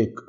1।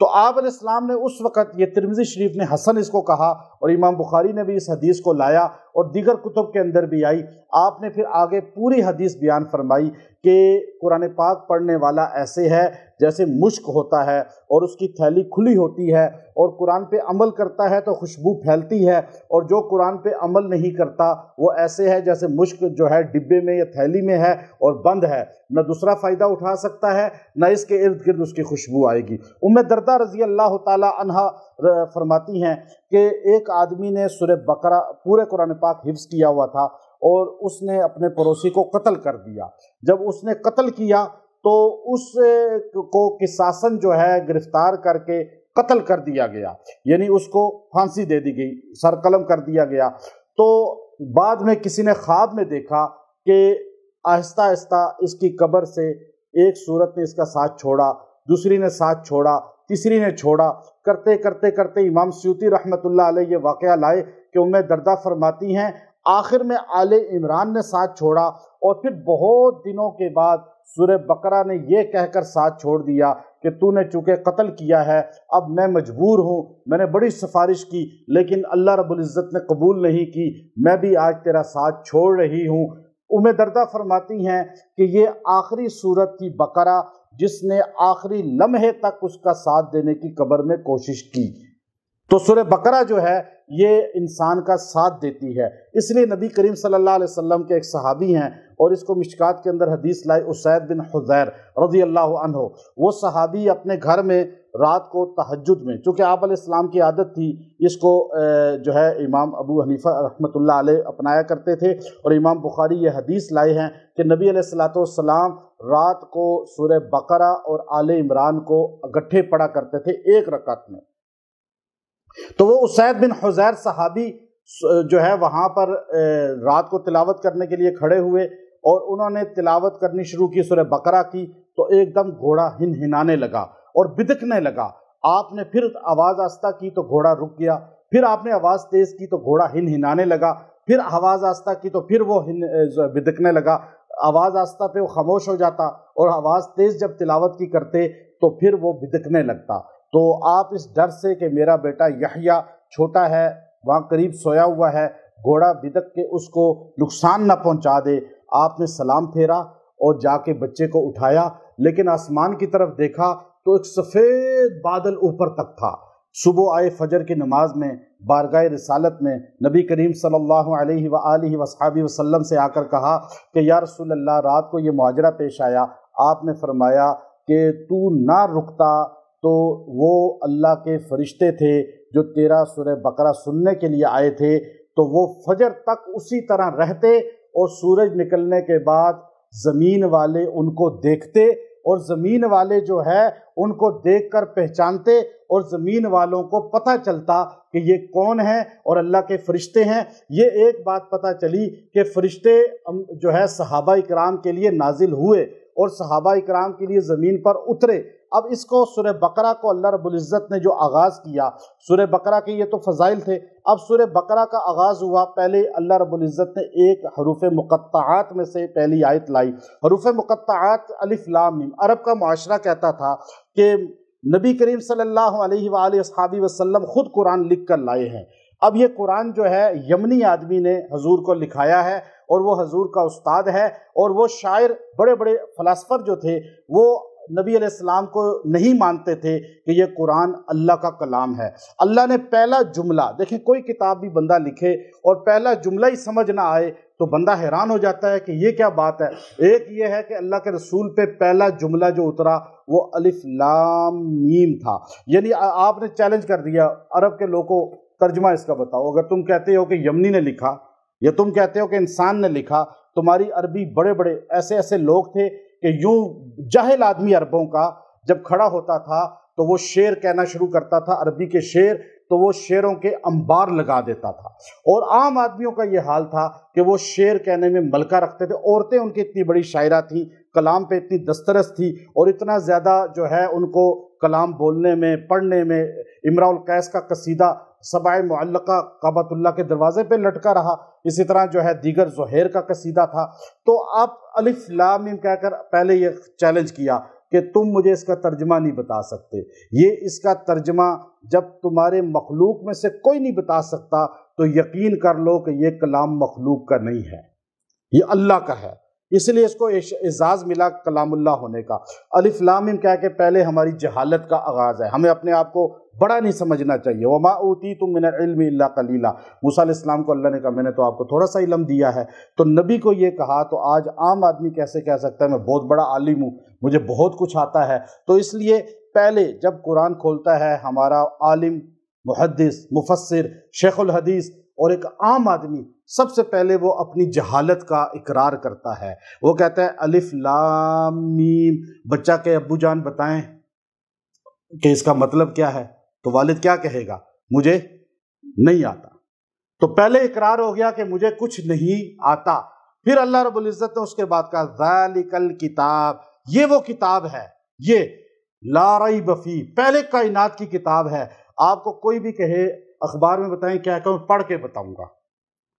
تو آپ علیہ السلام نے اس وقت، یہ ترمذی شریف نے حسن اس کو کہا اور امام بخاری نے بھی اس حدیث کو لایا اور دیگر کتب کے اندر بھی آئی، آپ نے پھر آگے پوری حدیث بیان فرمائی کہ قرآن پاک پڑھنے والا ایسے ہے جیسے مشک ہوتا ہے اور اس کی تھیلی کھلی ہوتی ہے، اور قرآن پہ عمل کرتا ہے تو خوشبو پھیلتی ہے، اور جو قرآن پہ عمل نہیں کرتا وہ ایسے ہے جیسے مشک جو ہے ڈبے میں یا تھیلی میں ہے اور بند ہے، نہ دوسرا فائدہ اٹھا سکتا ہے نہ اس کے ارد گرد اس کی خوشبو آئے گی۔ ام دردہ رضی اللہ تعالی عنہا فرماتی ہیں کہ ایک آدمی نے سورہ بقرہ پورے قرآن پاک حفظ کیا ہوا تھا اور اس نے اپنے پڑوسی کو قتل کر دیا۔ جب اس نے قتل کیا تو اس کو قصاصاً جو ہے گرفتار کر کے قتل کر دیا گیا، یعنی اس کو پھانسی دے دی گئی، سر قلم کر دیا گیا۔ تو بعد میں کسی نے خواب میں دیکھا کہ آہستہ آہستہ اس کی قبر سے ایک صورت نے اس کا ساتھ چھوڑا، دوسری نے ساتھ چھوڑا، تیسری نے چھوڑا، کرتے کرتے کرتے امام سیوطی رحمۃ اللہ علیہ یہ واقعہ لائے کہ ام دردہ فرماتی ہیں آخر میں آل عمران نے ساتھ چھوڑا، اور پھر بہت دنوں کے بعد سورہ بقرہ نے یہ کہہ کر ساتھ چھوڑ دیا کہ تو نے چونکہ قتل کیا ہے اب میں مجبور ہوں، میں نے بڑی سفارش کی لیکن اللہ رب العزت نے قبول نہیں کی، میں بھی آج تیرا ساتھ چھوڑ رہی ہوں۔ ام دردہ فرماتی ہیں کہ یہ آخری سورت تھی بقرہ جس نے آخری لمحے تک اس کا ساتھ دینے کی قبر میں کوشش کی۔ تو سورہ بقرہ جو ہے یہ انسان کا ساتھ دیتی ہے، اس لیے نبی کریم صلی اللہ علیہ وسلم کے ایک صحابی ہیں اور اس کو مشکات کے اندر حدیث لائی، اسید بن حضیر رضی اللہ عنہ، وہ صحابی اپنے گھر میں رات کو تہجد میں، چونکہ آپ علیہ السلام کی عادت تھی، اس کو جو ہے امام ابو حنیفہ رحمۃ اللہ علیہ اپنایا کرتے تھے، اور امام بخاری یہ حدیث لائے ہیں کہ نبی علیہ السلام رات کو سورہ بقرہ اور آل عمران کو اکٹھے پڑھا کرتے تھے ایک رکعت میں۔ تو وہ اسید بن حضیر صحابی جو ہے وہاں پر رات کو تلاوت کرنے کے لیے کھڑے ہوئے اور انہوں نے تلاوت کرنی شروع کی سورہ بقرہ کی، تو ایک دم گھوڑا ہنہنانے لگا اور بدکنے لگا۔ آپ نے پھر آواز آہستہ کی تو گھوڑا رک گیا، پھر آپ نے آواز تیز کی تو گھوڑا ہنہنانے لگا، پھر آواز آہستہ کی تو پھر وہ بدکنے لگا، آواز آہستہ پہ وہ خاموش ہو جاتا، اور آواز تیز جب تلاوت کی کرتے تو پھر وہ بدکنے لگتا۔ تو آپ اس ڈر سے کہ میرا بیٹا یحییٰ چھوٹا ہے وہاں قریب سویا ہوا ہے، گھوڑا بدک کے اس کو نقصان نہ پہنچا دے، آپ نے سلام پھیرا اور جا کے بچے کو اٹھایا، لیکن آسمان کی طرف دیکھا تو ایک سفید بادل اوپر تک تھا۔ صبح آئے فجر کی نماز میں بارگاہ رسالت میں نبی کریم صلی اللہ علیہ وآلہ وصحبہ وسلم سے آ کر کہا کہ یا رسول اللہ رات کو یہ ماجرا پیش آیا، آپ نے فرمایا کہ تو نہ رکتا تو وہ اللہ کے فرشتے تھے جو تیرا سورہ بقرہ سننے کے لیے آئے تھے، تو وہ فجر تک اسی طرح رہتے اور سورج نکلنے کے بعد زمین والے ان کو دیکھتے اور زمین والے جو ہے ان کو دیکھ کر پہچانتے اور زمین والوں کو پتہ چلتا کہ یہ کون ہیں اور اللہ کے فرشتے ہیں۔ یہ ایک بات پتہ چلی کہ فرشتے جو ہے صحابہ اکرام کے لیے نازل ہوئے اور صحابہ اکرام کے لیے زمین پر اترے۔ اب اس کو سورہ بقرہ کو اللہ رب العزت نے جو آغاز کیا، سورہ بقرہ کے یہ تو فضائل تھے، اب سورہ بقرہ کا آغاز ہوا، پہلے اللہ رب العزت نے ایک حروف مقطعات میں سے پہلی آیت لائی۔ حروف مقطعات الف لام میم، عرب کا معاشرہ کہتا تھا کہ نبی کریم صلی اللہ علیہ وآلہ وصحبہ وسلم خود قرآن لکھ کر لائے ہیں۔ اب یہ قرآن جو ہے یمنی آدمی نے حضور کو لکھایا ہے اور وہ حضور کا استاد ہے، اور وہ شاعر بڑے بڑے فلاسفر جو تھے وہ نبی علیہ السلام کو نہیں مانتے تھے کہ یہ قرآن اللہ کا کلام ہے۔ اللہ نے پہلا جملہ، دیکھیں کوئی کتاب بھی بندہ لکھے اور پہلا جملہ ہی سمجھ نہ آئے تو بندہ حیران ہو جاتا ہے کہ یہ کیا بات ہے۔ ایک یہ ہے کہ اللہ کے رسول پہ پہلا جملہ جو اترا وہ الف لام میم تھا، یعنی آپ نے چیلنج کر دیا عرب کے لوگوں کو ترجمہ اس کا بتاؤ۔ اگر تم کہتے ہو کہ یمنی نے لکھا یا تم کہتے ہو کہ انسان نے لکھا، تمہاری عربی بڑے بڑے ایسے ایسے لوگ تھے کہ یوں جاہل آدمی عربوں کا جب کھڑا ہوتا تھا تو وہ شعر کہنا شروع کرتا تھا، عربی کے شعر، تو وہ شعروں کے انبار لگا دیتا تھا، اور عام آدمیوں کا یہ حال تھا کہ وہ شعر کہنے میں ملکہ رکھتے تھے۔ عورتیں ان کی اتنی بڑی شاعرہ تھیں، کلام پہ اتنی دسترس تھی، اور اتنا زیادہ جو ہے ان کو کلام بولنے میں پڑھنے میں۔ امراء القیس کا قصیدہ سبع معلقہ کعبۃ اللہ کے دروازے پہ لٹکا رہا، اسی طرح جو ہے دیگر زہیر کا قصیدہ تھا۔ تو آپ الف لام میم کہہ کر پہلے یہ چیلنج کیا کہ تم مجھے اس کا ترجمہ نہیں بتا سکتے، یہ اس کا ترجمہ جب تمہارے مخلوق میں سے کوئی نہیں بتا سکتا تو یقین کر لو کہ یہ کلام مخلوق کا نہیں ہے، یہ اللہ کا ہے۔ اس لیے اس کو اعزاز ملا کلام اللہ ہونے کا۔ الف لام میم کہہ کے پہلے ہماری جہالت کا آغاز ہے، ہمیں اپنے آپ کو بڑا نہیں سمجھنا چاہیے۔ وما اوتیتم من العلم الا قلیلا، موسیٰ علیہ السلام کو اللہ نے کہا میں نے تو آپ کو تھوڑا سا علم دیا ہے، تو نبی کو یہ کہا تو آج عام آدمی کیسے کہہ سکتا ہے میں بہت بڑا عالم ہوں، مجھے بہت کچھ آتا ہے؟ تو اس لیے پہلے جب قرآن کھولتا ہے ہمارا عالم، محدث، مفسر، شیخ الحدیث اور ایک عام آدمی، سب سے پہلے وہ اپنی جہالت کا اقرار کرتا ہے۔ وہ کہتا ہے الف لام میم، بچہ کے ابو جان بتائیں کہ اس کا مطلب کیا ہے، تو والد کیا کہے گا؟ مجھے نہیں آتا۔ تو پہلے اقرار ہو گیا کہ مجھے کچھ نہیں آتا۔ پھر اللہ رب العزت نے اس کے بعد کہا ذالک الکتاب، یہ وہ کتاب ہے، یہ لا ریب فیہ، پہلے کائنات کی کتاب ہے۔ آپ کو کوئی بھی کہے اخبار میں بتائیں، کیا کہوں؟ پڑھ کے بتاؤں گا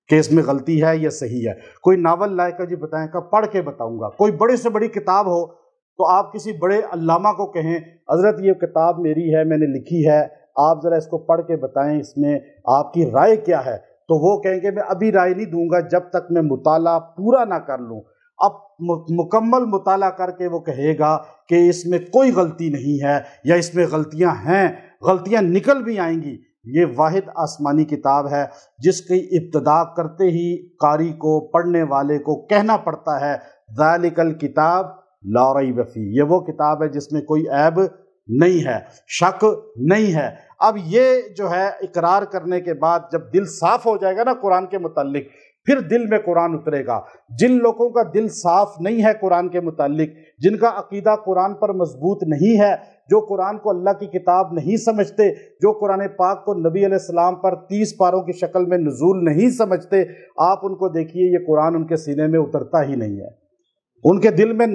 کہ اس میں غلطی ہے یا صحیح ہے۔ کوئی ناول لائے کا جی بتائیں کہ پڑھ کے بتاؤں گا۔ کوئی بڑے سے بڑی کتاب ہو تو آپ کسی بڑے علامہ کو کہیں حضرت یہ کتاب میری ہے، میں نے لکھی ہے، آپ ذرا اس کو پڑھ کے بتائیں اس میں آپ کی رائے کیا ہے، تو وہ کہیں گے میں ابھی رائے نہیں دوں گا جب تک میں مطالعہ پورا نہ کر لوں۔ اب مکمل مطالعہ کر کے وہ کہے گا کہ اس میں کوئی غلطی نہیں ہے یا اس میں غلطیاں ہیں، غلطیاں نکل بھی آئیں گی۔ یہ واحد آسمانی کتاب ہے جس کی ابتدا کرتے ہی قاری کو، پڑھنے والے کو کہنا پڑتا ہے ذالک الکتاب لا ریب فیہ، یہ وہ کتاب ہے جس میں کوئی عیب نہیں ہے، شک نہیں ہے۔ اب یہ جو ہے اقرار کرنے کے بعد جب دل صاف ہو جائے گا نا قرآن کے متعلق، پھر دل میں قرآن اترے گا۔ جن لوگوں کا دل صاف نہیں ہے قرآن کے متعلق، جن کا عقیدہ قرآن پر مضبوط نہیں ہے، جو قرآن کو اللہ کی کتاب نہیں سمجھتے، جو قرآن پاک کو نبی علیہ السلام پر 30 پاروں کی شکل میں نزول نہیں سمجھتے، آپ ان کو دیکھیے یہ قرآن ان کے سینے میں اترتا ہی نہیں ہے، ان کے دل میں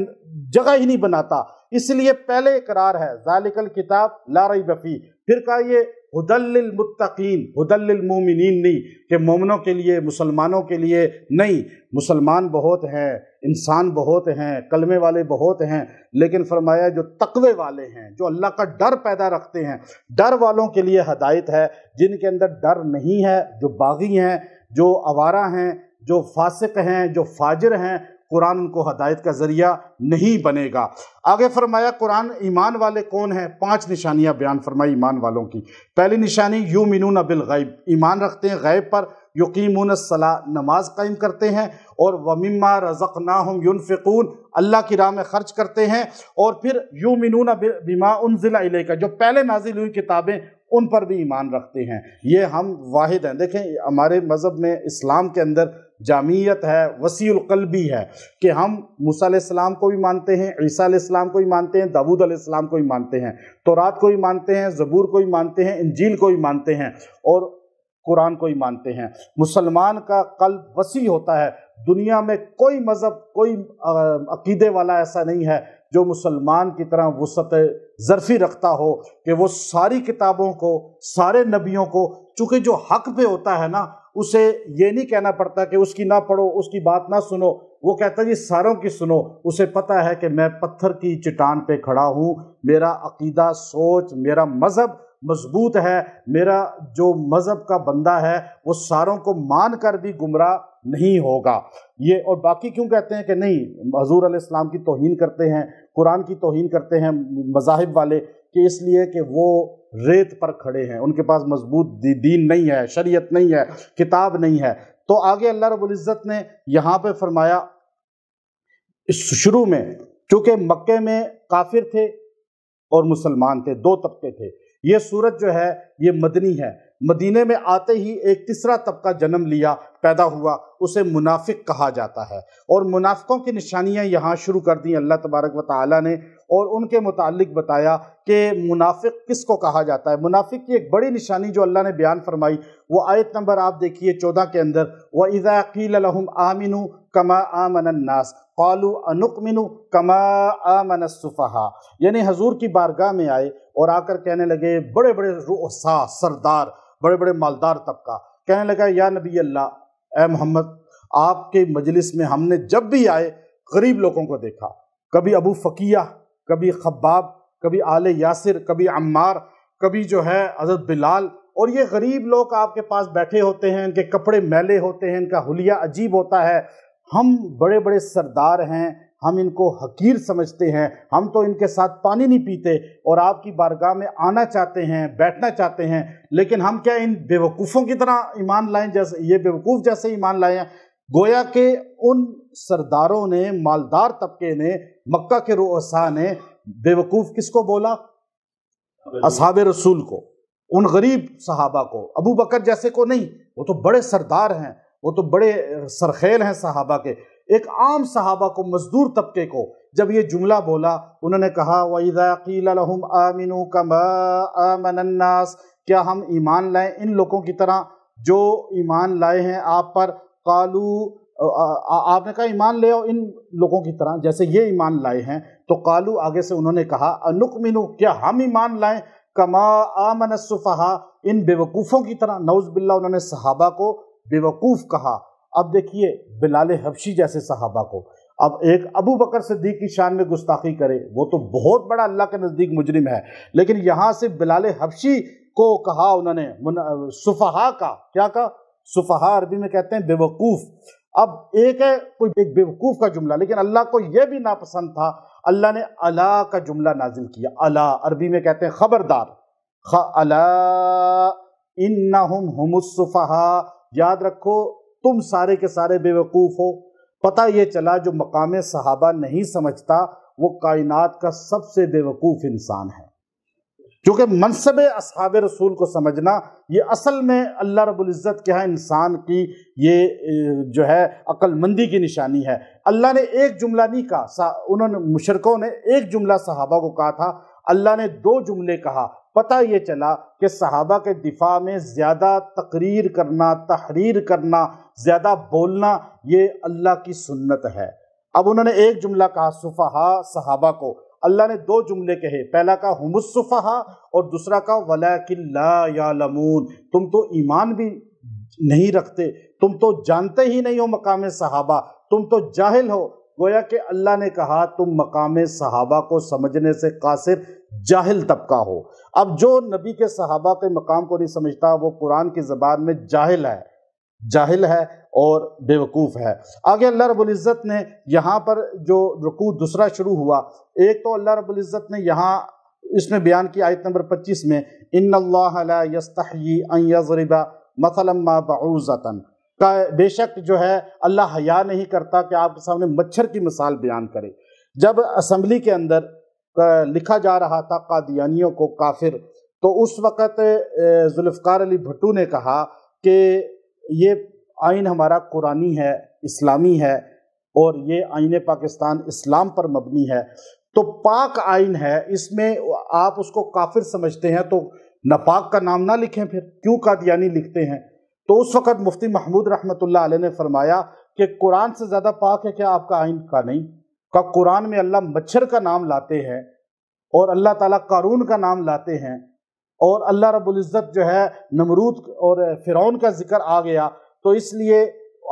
جگہ ہی نہیں بناتا۔ اس لیے پہلے اقرار ہے ذالک الکتاب لا ریب فیہ، پھر کہا یہ ھدی للمتقین، ھدی للمومنین نہیں کہ مومنوں کے لیے، مسلمانوں کے لیے نہیں۔ مسلمان بہت ہیں، انسان بہت ہیں، کلمے والے بہت ہیں، لیکن فرمایا جو تقوی والے ہیں، جو اللہ کا ڈر پیدا رکھتے ہیں، ڈر والوں کے لیے ہدایت ہے۔ جن کے اندر ڈر نہیں ہے، جو باغی ہیں، جو آوارہ ہیں، جو فاسق ہیں، جو فاجر ہیں، قرآن ان کو ہدایت کا ذریعہ نہیں بنے گا۔ آگے فرمایا قرآن ایمان والے کون ہیں؟ 5 نشانیاں بیان فرمائی ایمان والوں کی۔ پہلی نشانی یؤمنون بالغیب، ایمان رکھتے ہیں غیب پر، یقیمون الصلاۃ، نماز قائم کرتے ہیں، اور ومما رزقناہم ینفقون، اللہ کی راہ میں خرچ کرتے ہیں، اور پھر یؤمنون بما انزل الیک، جو پہلے نازل ہوئی کتابیں ان پر بھی ایمان رکھتے ہیں۔ یہ ہم واحد ہیں۔ دیکھیں ہمارے مذہب میں، اسلام کے اندر جامعیت ہے، وسیع القلبی ہے کہ ہم موسیٰ علیہ السلام کو بھی مانتے ہیں، عیسیٰ علیہ السلام کو بھی مانتے ہیں، داؤد علیہ السلام کو بھی مانتے ہیں، تورات کو بھی مانتے ہیں، زبور کو بھی مانتے ہیں، انجیل کو بھی مانتے ہیں، اور قرآن کو ہی مانتے ہیں۔ مسلمان کا قلب وسیع ہوتا ہے، دنیا میں کوئی مذہب، کوئی عقیدے والا ایسا نہیں ہے جو مسلمان کی طرح وسعت ظرفی رکھتا ہو کہ وہ ساری کتابوں کو، سارے نبیوں کو، چونکہ جو حق پہ ہوتا ہے نا اسے یہ نہیں کہنا پڑتا کہ اس کی نہ پڑھو، اس کی بات نہ سنو، وہ کہتا ہے جی ساروں کی سنو۔ اسے پتہ ہے کہ میں پتھر کی چٹان پہ کھڑا ہوں، میرا عقیدہ، سوچ، میرا مذہب مضبوط ہے، میرا جو مذہب کا بندہ ہے وہ ساروں کو مان کر بھی گمراہ نہیں ہوگا۔ یہ اور باقی کیوں کہتے ہیں کہ نہیں حضور علیہ السلام کی توہین کرتے ہیں، قرآن کی توہین کرتے ہیں مذاہب والے، کہ اس لیے کہ وہ ریت پر کھڑے ہیں، ان کے پاس مضبوط دین نہیں ہے، شریعت نہیں ہے، کتاب نہیں ہے۔ تو آگے اللہ رب العزت نے یہاں پہ فرمایا اس شروع میں، چونکہ مکے میں کافر تھے اور مسلمان تھے، 2 طبقے تھے۔ یہ سورت جو ہے یہ مدنی ہے۔ مدینے میں آتے ہی ایک تیسرا طبقہ جنم لیا، پیدا ہوا، اسے منافق کہا جاتا ہے، اور منافقوں کی نشانیاں یہاں شروع کر دیں اللہ تبارک و تعالیٰ نے، اور ان کے متعلق بتایا کہ منافق کس کو کہا جاتا ہے۔ منافق کی ایک بڑی نشانی جو اللہ نے بیان فرمائی وہ آیت نمبر آپ دیکھیے 14 کے اندر، وَإِذَا قِيلَ لَهُمْ آمِنُوا كَمَا آمَنَ النَّاسُ قَالُوا أَنُؤْمِنُ كَمَا آمَنَ السُّفَهَاءُ، یعنی حضور کی بارگاہ میں آئے اور آ کر کہنے لگے، بڑے بڑے رؤساء، سردار، بڑے بڑے مالدار طبقہ کہنے لگا یا نبی اللہ، اے محمد، آپ کے مجلس میں ہم نے جب بھی آئے غریب لوگوں کو دیکھا، کبھی ابو فقیہ کبھی خباب، کبھی آل یاسر، کبھی عمار، کبھی جو ہے حضرت بلال، اور یہ غریب لوگ آپ کے پاس بیٹھے ہوتے ہیں، ان کے کپڑے میلے ہوتے ہیں، ان کا حلیہ عجیب ہوتا ہے، ہم بڑے بڑے سردار ہیں، ہم ان کو حقیر سمجھتے ہیں، ہم تو ان کے ساتھ پانی نہیں پیتے اور آپ کی بارگاہ میں آنا چاہتے ہیں، بیٹھنا چاہتے ہیں، لیکن ہم کیا ان بیوقوفوں کی طرح ایمان لائیں، جیسے یہ بیوقوف جیسے ایمان لائے ہیں؟ گویا کہ ان سرداروں نے، مالدار طبقے نے، مکہ کے رؤساء نے بیوقوف کس کو بولا؟ اصحاب رسول کو، ان غریب صحابہ کو، ابو بکر جیسے کو نہیں، وہ تو بڑے سردار ہیں، وہ تو بڑے سرخیل ہیں صحابہ کے۔ ایک عام صحابہ کو، مزدور طبقے کو جب یہ جملہ بولا، انہوں نے کہا وَإِذَا قِيلَ لَهُمْ آمِنُوا كَمَا آمَنَ النَّاسِ، کیا ہم ایمان لائیں ان لوگوں کی طرح جو ایمان لائے ہیں آپ پر؟ قالوا، آپ نے کہا ایمان لے آؤ ان لوگوں کی طرح جیسے یہ ایمان لائے ہیں، تو قالوا آگے سے انہوں نے کہا انُؤْمِنُ، کیا ہم ایمان لائیں کما آمن السفہاء، ان بیوقوفوں کی طرح؟ نعوذ باللہ، انہوں نے صحابہ کو بیوقوف کہا۔ اب دیکھیے بلال حبشی جیسے صحابہ کو، اب ایک ابو بکر صدیق کی شان میں گستاخی کرے، وہ تو بہت بڑا اللہ کے نزدیک مجرم ہے، لیکن یہاں سے بلال حبشی کو کہا انہوں نے سفہاء کا، کیا کہا؟ سفہاء عربی میں کہتے ہیں بیوقوف۔ اب ایک ہے کوئی ایک بیوقوف کا جملہ، لیکن اللہ کو یہ بھی ناپسند تھا، اللہ نے الا کا جملہ نازل کیا۔ الا عربی میں کہتے ہیں خبردار، الا انہم ہم السفہاء، یاد رکھو تم سارے کے سارے بیوقوف ہو۔ پتہ یہ چلا جو مقام صحابہ نہیں سمجھتا وہ کائنات کا سب سے بیوقوف انسان ہے، کیونکہ منصب اصحاب رسول کو سمجھنا یہ اصل میں اللہ رب العزت کے ہاں انسان کی یہ جو ہے عقل مندی کی نشانی ہے۔ اللہ نے ایک جملہ نہیں کہا، انہوں نے مشرکوں نے ایک جملہ صحابہ کو کہا تھا، اللہ نے دو جملے کہا۔ پتہ یہ چلا کہ صحابہ کے دفاع میں زیادہ تقریر کرنا، تحریر کرنا، زیادہ بولنا یہ اللہ کی سنت ہے۔ اب انہوں نے ایک جملہ کہا سفہاء صحابہ کو، اللہ نے دو جملے کہے، پہلا کہا ہم السفہاء اور دوسرا کہا ولیکن لا یعلمون، تم تو ایمان بھی نہیں رکھتے، تم تو جانتے ہی نہیں ہو مقام صحابہ، تم تو جاہل ہو۔ گویا کہ اللہ نے کہا تم مقام صحابہ کو سمجھنے سے قاصر جاہل طبقہ ہو۔ اب جو نبی کے صحابہ کے مقام کو نہیں سمجھتا وہ قرآن کی زبان میں جاہل ہے اور بیوقوف ہے۔ آگے اللہ رب العزت نے یہاں پر جو رکوع دوسرا شروع ہوا، ایک تو اللہ رب العزت نے یہاں اس میں بیان کی آیت نمبر 25 میں ان اللہ لا یستحیی ان یضرب مثلا ما بعوضۃ، بے شک جو ہے اللہ حیا نہیں کرتا کہ آپ کے سامنے مچھر کی مثال بیان کرے۔ جب اسمبلی کے اندر لکھا جا رہا تھا قادیانیوں کو کافر، تو اس وقت ذوالفقار علی بھٹو نے کہا کہ یہ آئین ہمارا قرآنی ہے، اسلامی ہے، اور یہ آئین پاکستان اسلام پر مبنی ہے، تو پاک آئین ہے، اس میں آپ اس کو کافر سمجھتے ہیں تو ناپاک کا نام نہ لکھیں، پھر کیوں قادیانی لکھتے ہیں؟ تو اس وقت مفتی محمود رحمۃ اللہ علیہ نے فرمایا کہ قرآن سے زیادہ پاک ہے کیا آپ کا آئین؟ کا نہیں، کا قرآن میں اللہ مچھر کا نام لاتے ہیں اور اللہ تعالیٰ قارون کا نام لاتے ہیں، اور اللہ رب العزت جو ہے نمرود اور فرعون کا ذکر آ گیا، تو اس لیے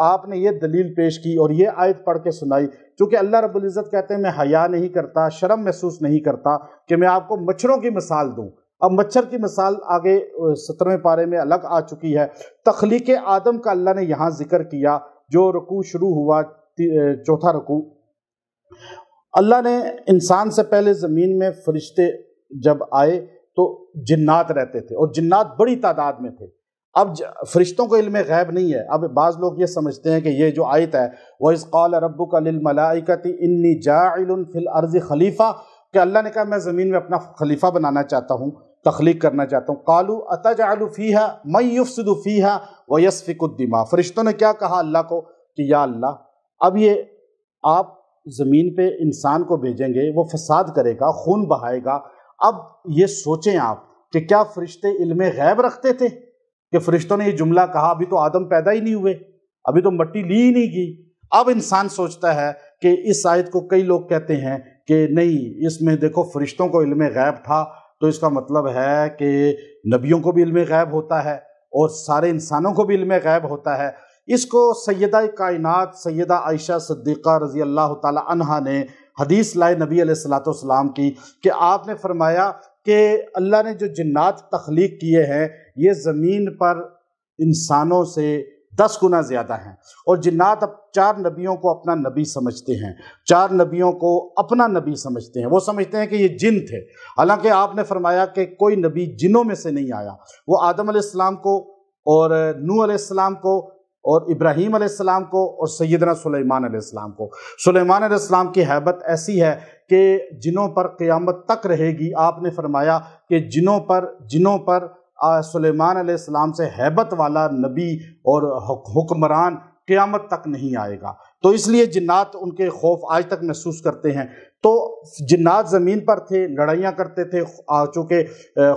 آپ نے یہ دلیل پیش کی اور یہ آیت پڑھ کے سنائی، چونکہ اللہ رب العزت کہتے ہیں میں حیا نہیں کرتا، شرم محسوس نہیں کرتا کہ میں آپ کو مچھروں کی مثال دوں۔ اب مچھر کی مثال آگے 17ویں پارے میں الگ آ چکی ہے۔ تخلیق آدم کا اللہ نے یہاں ذکر کیا، جو رکوع شروع ہوا چوتھا رکوع۔ اللہ نے انسان سے پہلے زمین میں فرشتے جب آئے تو جنات رہتے تھے، اور جنات بڑی تعداد میں تھے۔ اب فرشتوں کو علم غیب نہیں ہے۔ اب بعض لوگ یہ سمجھتے ہیں کہ یہ جو آیت ہے وَإِذْ قَالَ رَبُّكَ لِلْمَلَائِكَةِ إِنِّي جَاعِلٌ فِي الْأَرْضِ خَلِيفَةً، کہ اللہ نے کہا میں زمین میں اپنا خلیفہ بنانا چاہتا ہوں، تخلیق کرنا چاہتا ہوں۔ قَالُوا أَتَجْعَلُ فِيهَا مَن يُفْسِدُ فِيهَا وَيَسْفِكُ الدِّمَاءَ، فرشتوں نے کیا کہا اللہ کو کہ یا اللہ اب یہ آپ زمین پہ انسان کو بھیجیں گے، وہ فساد کرے گا، خون بہائے گا۔ اب یہ سوچیں آپ کہ کیا فرشتے علم غیب رکھتے تھے کہ فرشتوں نے یہ جملہ کہا؟ ابھی تو آدم پیدا ہی نہیں ہوئے، ابھی تو مٹی لی ہی نہیں گئی۔ اب انسان سوچتا ہے کہ اس آیت کو کئی لوگ کہتے ہیں کہ نہیں، اس میں دیکھو فرشتوں کو علم غیب تھا، تو اس کا مطلب ہے کہ نبیوں کو بھی علم غیب ہوتا ہے اور سارے انسانوں کو بھی علم غیب ہوتا ہے۔ اس کو سیدہ کائنات سیدہ عائشہ صدیقہ رضی اللہ تعالی عنہا نے حدیث لائے نبی علیہ الصلوۃ والسلام کی کہ آپ نے فرمایا کہ اللہ نے جو جنات تخلیق کیے ہیں یہ زمین پر انسانوں سے 10 گنا زیادہ ہیں، اور جنات اب 4 نبیوں کو اپنا نبی سمجھتے ہیں، 4 نبیوں کو اپنا نبی سمجھتے ہیں، وہ سمجھتے ہیں کہ یہ جن تھے، حالانکہ آپ نے فرمایا کہ کوئی نبی جنوں میں سے نہیں آیا۔ وہ آدم علیہ السلام کو اور نوح علیہ السلام کو اور ابراہیم علیہ السلام کو اور سیدنا سلیمان علیہ السلام کو۔ سلیمان علیہ السلام کی ہیبت ایسی ہے کہ جنوں پر قیامت تک رہے گی۔ آپ نے فرمایا کہ جنوں پر سلیمان علیہ السلام سے ہیبت والا نبی اور حکمران قیامت تک نہیں آئے گا، تو اس لیے جنات ان کے خوف آج تک محسوس کرتے ہیں۔ تو جنات زمین پر تھے، لڑائیاں کرتے تھے، چونکہ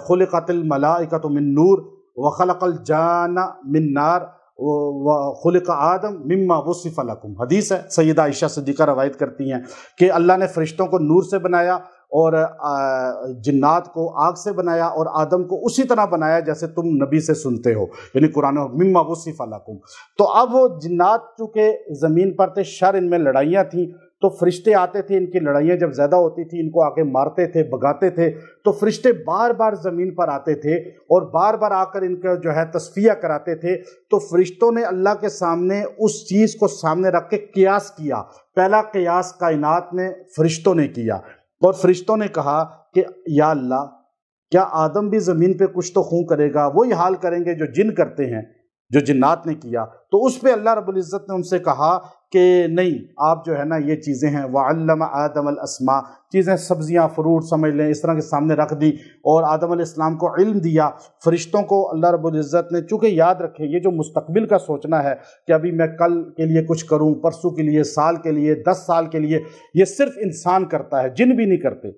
خلقت الملائکۃ من نور وخلق الجان من نار وخلق آدم مما وصف لکم، حدیث ہے، سیدہ عائشہ صدیقہ روایت کرتی ہیں کہ اللہ نے فرشتوں کو نور سے بنایا اور جنات کو آگ سے بنایا، اور آدم کو اسی طرح بنایا جیسے تم نبی سے سنتے ہو، یعنی قرآن مما وصف لکم۔ تو اب وہ جنات چونکہ زمین پر تھے، شر ان میں لڑائیاں تھیں، تو فرشتے آتے تھے، ان کی لڑائیاں جب زیادہ ہوتی تھی ان کو آ کے مارتے تھے، بھگاتے تھے، تو فرشتے بار بار زمین پر آتے تھے اور بار بار آ کر ان کا جو ہے تصفیہ کراتے تھے۔ تو فرشتوں نے اللہ کے سامنے اس چیز کو سامنے رکھ کے قیاس کیا، پہلا قیاس کائنات میں فرشتوں نے کیا، اور فرشتوں نے کہا کہ یا اللہ، کیا آدم بھی زمین پہ کچھ تو خون کرے گا، وہی حال کریں گے جو جن کرتے ہیں، جو جنات نے کیا۔ تو اس پہ اللہ رب العزت نے ان سے کہا کہ نہیں، آپ جو ہے نا یہ چیزیں ہیں، وَعَلَّمَ آدَمَ الْأَسْمَاءَ، چیزیں سبزیاں فروٹ سمجھ لیں اس طرح کے سامنے رکھ دی، اور آدم علیہ السلام کو علم دیا۔ فرشتوں کو اللہ رب العزت نے، چونکہ یاد رکھیں یہ جو مستقبل کا سوچنا ہے کہ ابھی میں کل کے لیے کچھ کروں، پرسوں کے لیے، سال کے لیے، 10 سال کے لیے، یہ صرف انسان کرتا ہے، جن بھی نہیں کرتے۔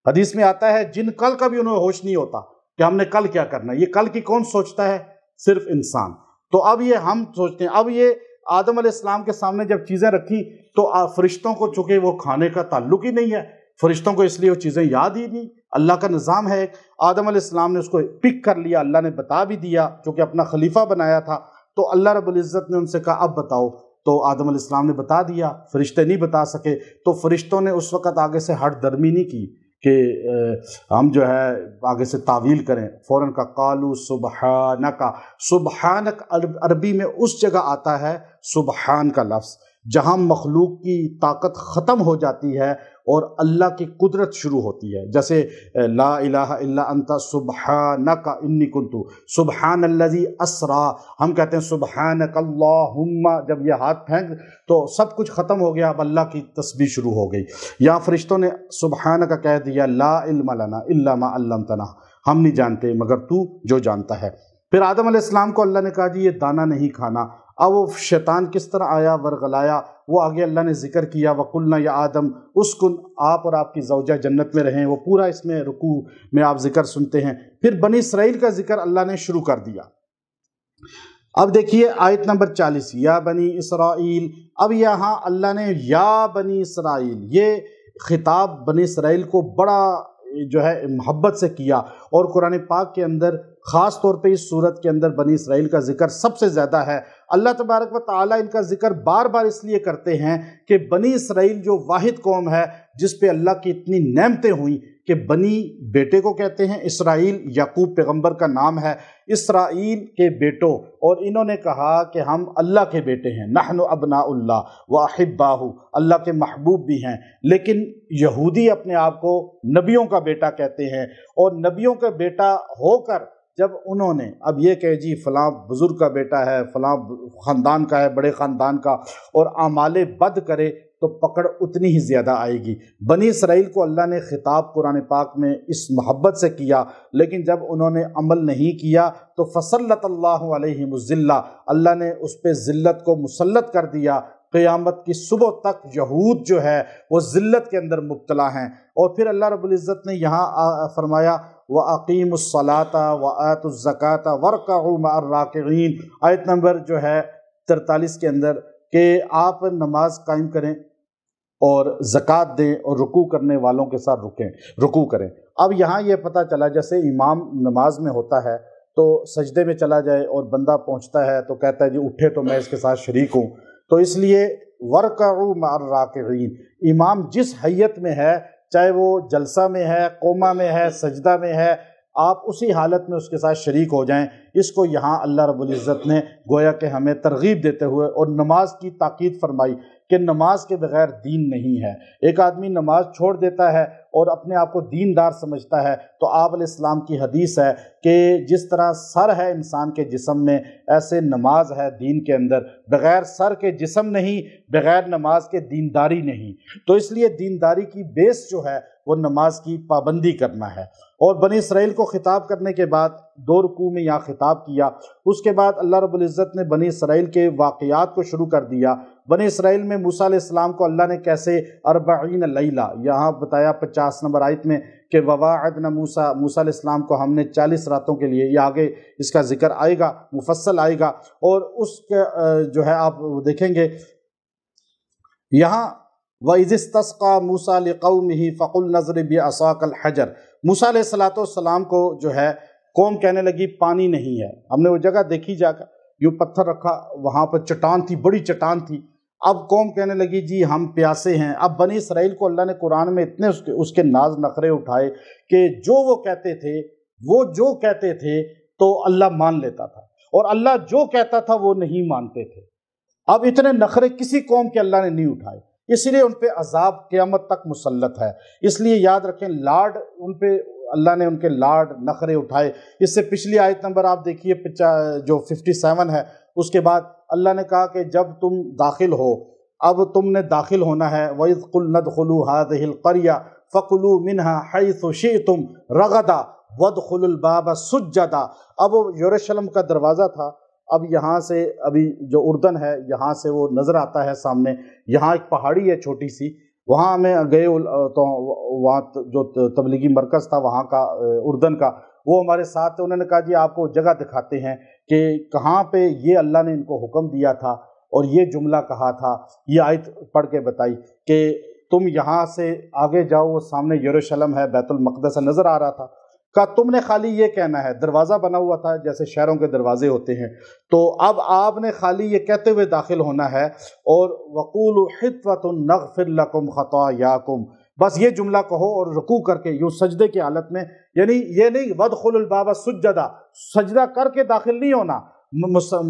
حدیث میں آتا ہے جن کل کا بھی انہیں ہوش نہیں ہوتا کہ ہم نے کل کیا کرنا ہے، یہ کل کی کون سوچتا ہے؟ صرف انسان۔ تو اب یہ ہم سوچتے ہیں، اب یہ آدم علیہ السلام کے سامنے جب چیزیں رکھی تو فرشتوں کو چونکہ وہ کھانے کا تعلق ہی نہیں ہے، فرشتوں کو اس لیے وہ چیزیں یاد ہی نہیں، اللہ کا نظام ہے ایک۔ آدم علیہ السلام نے اس کو پک کر لیا، اللہ نے بتا بھی دیا چونکہ اپنا خلیفہ بنایا تھا، تو اللہ رب العزت نے ان سے کہا اب بتاؤ، تو آدم علیہ السلام نے بتا دیا، فرشتے نہیں بتا سکے۔ تو فرشتوں نے اس وقت آگے سے ہٹ درمی نہیں کی کہ ہم جو ہے آگے سے تعویل کریں، فوراً کا قالوا سبحانک، سبحانک عربی میں اس جگہ آتا ہے سبحان کا لفظ جہاں مخلوق کی طاقت ختم ہو جاتی ہے اور اللہ کی قدرت شروع ہوتی ہے، جیسے لا الہ الا انت سبحانک انی کنت، سبحان الذی اسری، ہم کہتے ہیں سبحانک اللہم، جب یہ ہاتھ پھینک تو سب کچھ ختم ہو گیا، اب اللہ کی تسبیح شروع ہو گئی۔ یا فرشتوں نے سبحانک کہہ دیا، لا علم لنا الا ما علمتنا، ہم نہیں جانتے مگر تو جو جانتا ہے۔ پھر آدم علیہ السلام کو اللہ نے کہا جی یہ دانہ نہیں کھانا۔ اب وہ شیطان کس طرح آیا، ورغلایا، وہ آگے اللہ نے ذکر کیا، وَقُلْنَا یا آدم اسکن، آپ اور آپ کی زوجہ جنت میں رہیں، وہ پورا اس میں رکوع میں آپ ذکر سنتے ہیں۔ پھر بنی اسرائیل کا ذکر اللہ نے شروع کر دیا۔ اب دیکھیے آیت نمبر 40، یا بنی اسرائیل، اب یہاں اللہ نے یا بنی اسرائیل، یہ خطاب بنی اسرائیل کو بڑا جو ہے محبت سے کیا، اور قرآن پاک کے اندر خاص طور پہ اس صورت کے اندر بنی اسرائیل کا ذکر سب سے زیادہ ہے۔ اللہ تبارک و تعالیٰ ان کا ذکر بار بار اس لیے کرتے ہیں کہ بنی اسرائیل جو واحد قوم ہے جس پہ اللہ کی اتنی نعمتیں ہوئیں، کہ بنی بیٹے کو کہتے ہیں، اسرائیل یعقوب پیغمبر کا نام ہے، اسرائیل کے بیٹوں، اور انہوں نے کہا کہ ہم اللہ کے بیٹے ہیں، نحن ابناء اللہ واحباہ، اللہ کے محبوب بھی ہیں۔ لیکن یہودی اپنے آپ کو نبیوں کا بیٹا کہتے ہیں، اور نبیوں کا بیٹا ہو کر جب انہوں نے اب یہ کہ جی فلاں بزرگ کا بیٹا ہے، فلاں خاندان کا ہے، بڑے خاندان کا، اور اعمال بد کرے تو پکڑ اتنی ہی زیادہ آئے گی۔ بنی اسرائیل کو اللہ نے خطاب قرآن پاک میں اس محبت سے کیا، لیکن جب انہوں نے عمل نہیں کیا تو فسلط اللہ علیہم الذلہ، اللہ نے اس پہ ذلت کو مسلط کر دیا۔ قیامت کی صبح تک یہود جو ہے وہ ذلت کے اندر مبتلا ہیں۔ اور پھر اللہ رب العزت نے یہاں فرمایا وَأَقِيمُوا الصَّلَاةَ وَآتُوا الزَّكَاةَ وَارْكَعُوا مَعَ الرَّاكِعِينَ، آیت نمبر جو ہے 43 کے اندر، کہ آپ نماز قائم کریں اور زکوٰۃ دیں اور رکوع کرنے والوں کے ساتھ رکوع کریں۔ اب یہاں یہ پتہ چلا جیسے امام نماز میں ہوتا ہے تو سجدے میں چلا جائے اور بندہ پہنچتا ہے تو کہتا ہے جی اٹھے تو میں اس کے ساتھ شریک ہوں، تو اس لیے ورکعوا مع الراکعین، امام جس حیت میں ہے، چاہے وہ جلسہ میں ہے، قومہ میں ہے، سجدہ میں ہے، آپ اسی حالت میں اس کے ساتھ شریک ہو جائیں۔ اس کو یہاں اللہ رب العزت نے گویا کہ ہمیں ترغیب دیتے ہوئے اور نماز کی تاکید فرمائی کہ نماز کے بغیر دین نہیں ہے۔ ایک آدمی نماز چھوڑ دیتا ہے اور اپنے آپ کو دیندار سمجھتا ہے تو آپ علیہ السلام کی حدیث ہے کہ جس طرح سر ہے انسان کے جسم میں، ایسے نماز ہے دین کے اندر، بغیر سر کے جسم نہیں، بغیر نماز کے دینداری نہیں۔ تو اس لیے دینداری کی بیس جو ہے وہ نماز کی پابندی کرنا ہے۔ اور بنی اسرائیل کو خطاب کرنے کے بعد 2 رکوع میں یہاں خطاب کیا، اس کے بعد اللہ رب العزت نے بنی اسرائیل کے واقعات کو شروع کر دیا۔ بنی اسرائیل میں موسیٰ علیہ السلام کو اللہ نے کیسے 40 لیلہ، یہاں بتایا 50 نمبر آیت میں کہ وواعدنا موسیٰ علیہ السلام کو ہم نے 40 راتوں کے لیے، یہ آگے اس کا ذکر آئے گا، مفصل آئے گا، اور اس کے جو ہے آپ دیکھیں گے یہاں وَإِذِ اسْتَسْقَىٰ مُوسَىٰ لِقَوْمِهِ فَقُلْ نَضْرِبْ بِعَصَاكَ الْحَجَرَ، موسیٰ علیہ السلام کو جو ہے قوم کہنے لگی پانی نہیں ہے۔ ہم نے وہ جگہ دیکھی جا کر، یوں پتھر رکھا، وہاں پر چٹان تھی، بڑی چٹان تھی۔ اب قوم کہنے لگی جی ہم پیاسے ہیں۔ اب بنی اسرائیل کو اللہ نے قرآن میں اتنے اس کے ناز نخرے اٹھائے کہ جو وہ کہتے تھے، وہ جو کہتے تھے تو اللہ مان لیتا تھا، اور اللہ جو کہتا تھا وہ نہیں مانتے تھے۔ اب اتنے نخرے کسی قوم کے اللہ نے نہیں اٹھائے، اس لیے ان پہ عذاب قیامت تک مسلط ہے۔ اس لیے یاد رکھیں، لاڈ ان پہ اللہ نے ان کے لاڈ نخرے اٹھائے۔ اس سے پچھلی آیت نمبر آپ دیکھیے جو 57 ہے، اس کے بعد اللہ نے کہا کہ جب تم داخل ہو، اب تم نے داخل ہونا ہے، وَإِذْ قُلْنَا ادْخُلُوا هَٰذِهِ الْقَرْيَةَ فَكُلُوا مِنْهَا حَيْثُ شِئْتُمْ رَغَدًا وَادْخُلُوا الْبَابَ سُجَّدًا۔ اب یروشلم کا دروازہ تھا، اب یہاں سے ابھی جو اردن ہے یہاں سے وہ نظر آتا ہے سامنے، یہاں ایک پہاڑی ہے چھوٹی سی، وہاں ہمیں گئے تو وہاں جو تبلیغی مرکز تھا وہاں کا اردن کا، وہ ہمارے ساتھ تھے۔ انہوں نے کہا جی آپ کو جگہ دکھاتے ہیں کہ کہاں پہ یہ اللہ نے ان کو حکم دیا تھا اور یہ جملہ کہا تھا۔ یہ آیت پڑھ کے بتائی کہ تم یہاں سے آگے جاؤ، وہ سامنے یروشلم ہے، بیت المقدس ہے، نظر آ رہا تھا۔ کہا تم نے خالی یہ کہنا ہے، دروازہ بنا ہوا تھا جیسے شہروں کے دروازے ہوتے ہیں، تو اب آپ نے خالی یہ کہتے ہوئے داخل ہونا ہے، اور وَقُولُوا حِطَّةٌ نَغْفِرْ لَكُمْ خَطَايَاكُمْ، بس یہ جملہ کہو اور رکوع کر کے، یوں سجدے کی حالت میں، یعنی یہ نہیں وَادْخُلُوا الْبَابَ سُجَّدًا، سجدہ کر کے داخل نہیں ہونا۔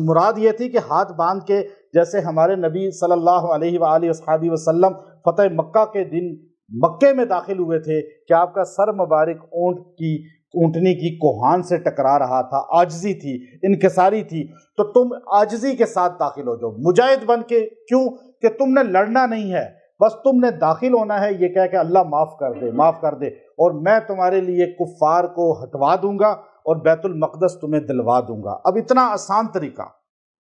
مراد یہ تھی کہ ہاتھ باندھ کے، جیسے ہمارے نبی صلی اللہ علیہ وآلہ وصحبہ وسلم فتح مکہ کے دن مکے میں داخل ہوئے تھے کہ آپ کا سر مبارک اونٹنی کی کوہان سے ٹکرا رہا تھا، عاجزی تھی، انکساری تھی، تو تم عاجزی کے ساتھ داخل ہو جاؤ، مجاہد بن کے۔ کیوں کہ تم نے لڑنا نہیں ہے، بس تم نے داخل ہونا ہے، یہ کہہ کہ اللہ معاف کر دے، معاف کر دے، اور میں تمہارے لیے کفار کو ہٹوا دوں گا اور بیت المقدس تمہیں دلوا دوں گا۔ اب اتنا آسان طریقہ،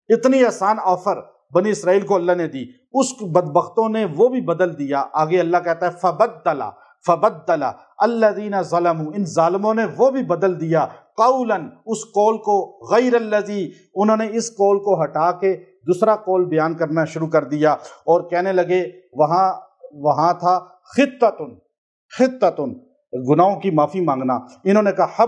اتنی آسان آفر بنی اسرائیل کو اللہ نے دی، اس بدبختوں نے وہ بھی بدل دیا۔ آگے اللہ کہتا ہے فَبَدَّلَ الَّذِينَ ظَلَمُوا، ان ظالموں نے وہ بھی بدل دیا، قَوْلًا، اس قول کو، غیر الذی، انہوں نے اس قول کو ہٹا کے دوسرا قول بیان کرنا شروع کر دیا، اور کہنے لگے وہاں تھا خطتن، گناہوں کی معافی مانگنا۔ انہوں نے کہا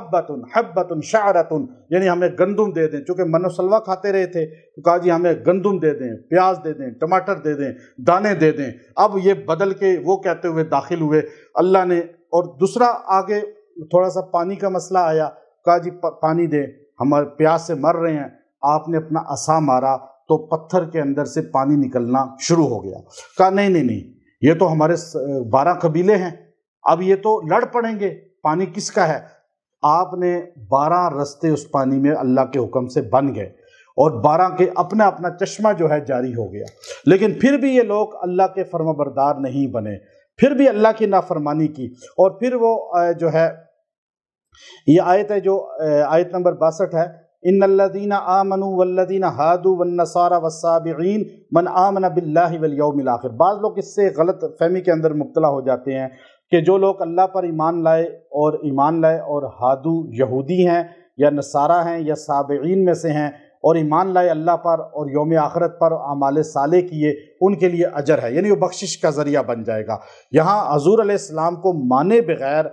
حبتن شعرتن، یعنی ہمیں گندم دے دیں، چونکہ من و سلوہ کھاتے رہے تھے تو کہا جی ہمیں گندم دے دیں، پیاز دے دیں، ٹماٹر دے دیں، دانے دے دیں۔ اب یہ بدل کے وہ کہتے ہوئے داخل ہوئے اللہ نے۔ اور دوسرا آگے تھوڑا سا پانی کا مسئلہ آیا، کہا جی پانی دے، ہم پیاس سے مر رہے ہیں۔ آپ نے اپنا عصا مارا تو پتھر کے اندر سے پانی نکلنا شروع ہو گیا۔ کہا نہیں، یہ تو ہمارے 12 قبیلے ہیں، اب یہ تو لڑ پڑیں گے، پانی کس کا ہے؟ آپ نے 12 رستے اس پانی میں اللہ کے حکم سے بن گئے، اور 12 کے اپنا چشمہ جو ہے جاری ہو گیا۔ لیکن پھر بھی یہ لوگ اللہ کے فرما بردار نہیں بنے، پھر بھی اللہ کی نافرمانی کی، اور پھر وہ جو ہے یہ آیت ہے جو آیت نمبر 62 ہے، ان الذین آمنوا والذین ہادوا والنصارى والصابئین من آمن باللہ والیوم الآخر۔ بعض لوگ اس سے غلط فہمی کے اندر مبتلا ہو جاتے ہیں کہ جو لوگ اللہ پر ایمان لائے اور ہادو یہودی ہیں یا نصارہ ہیں یا صابئین میں سے ہیں، اور ایمان لائے اللہ پر اور یوم آخرت پر، اعمال صالح کیے، ان کے لیے اجر ہے، یعنی وہ بخشش کا ذریعہ بن جائے گا۔ یہاں حضور علیہ السلام کو مانے بغیر،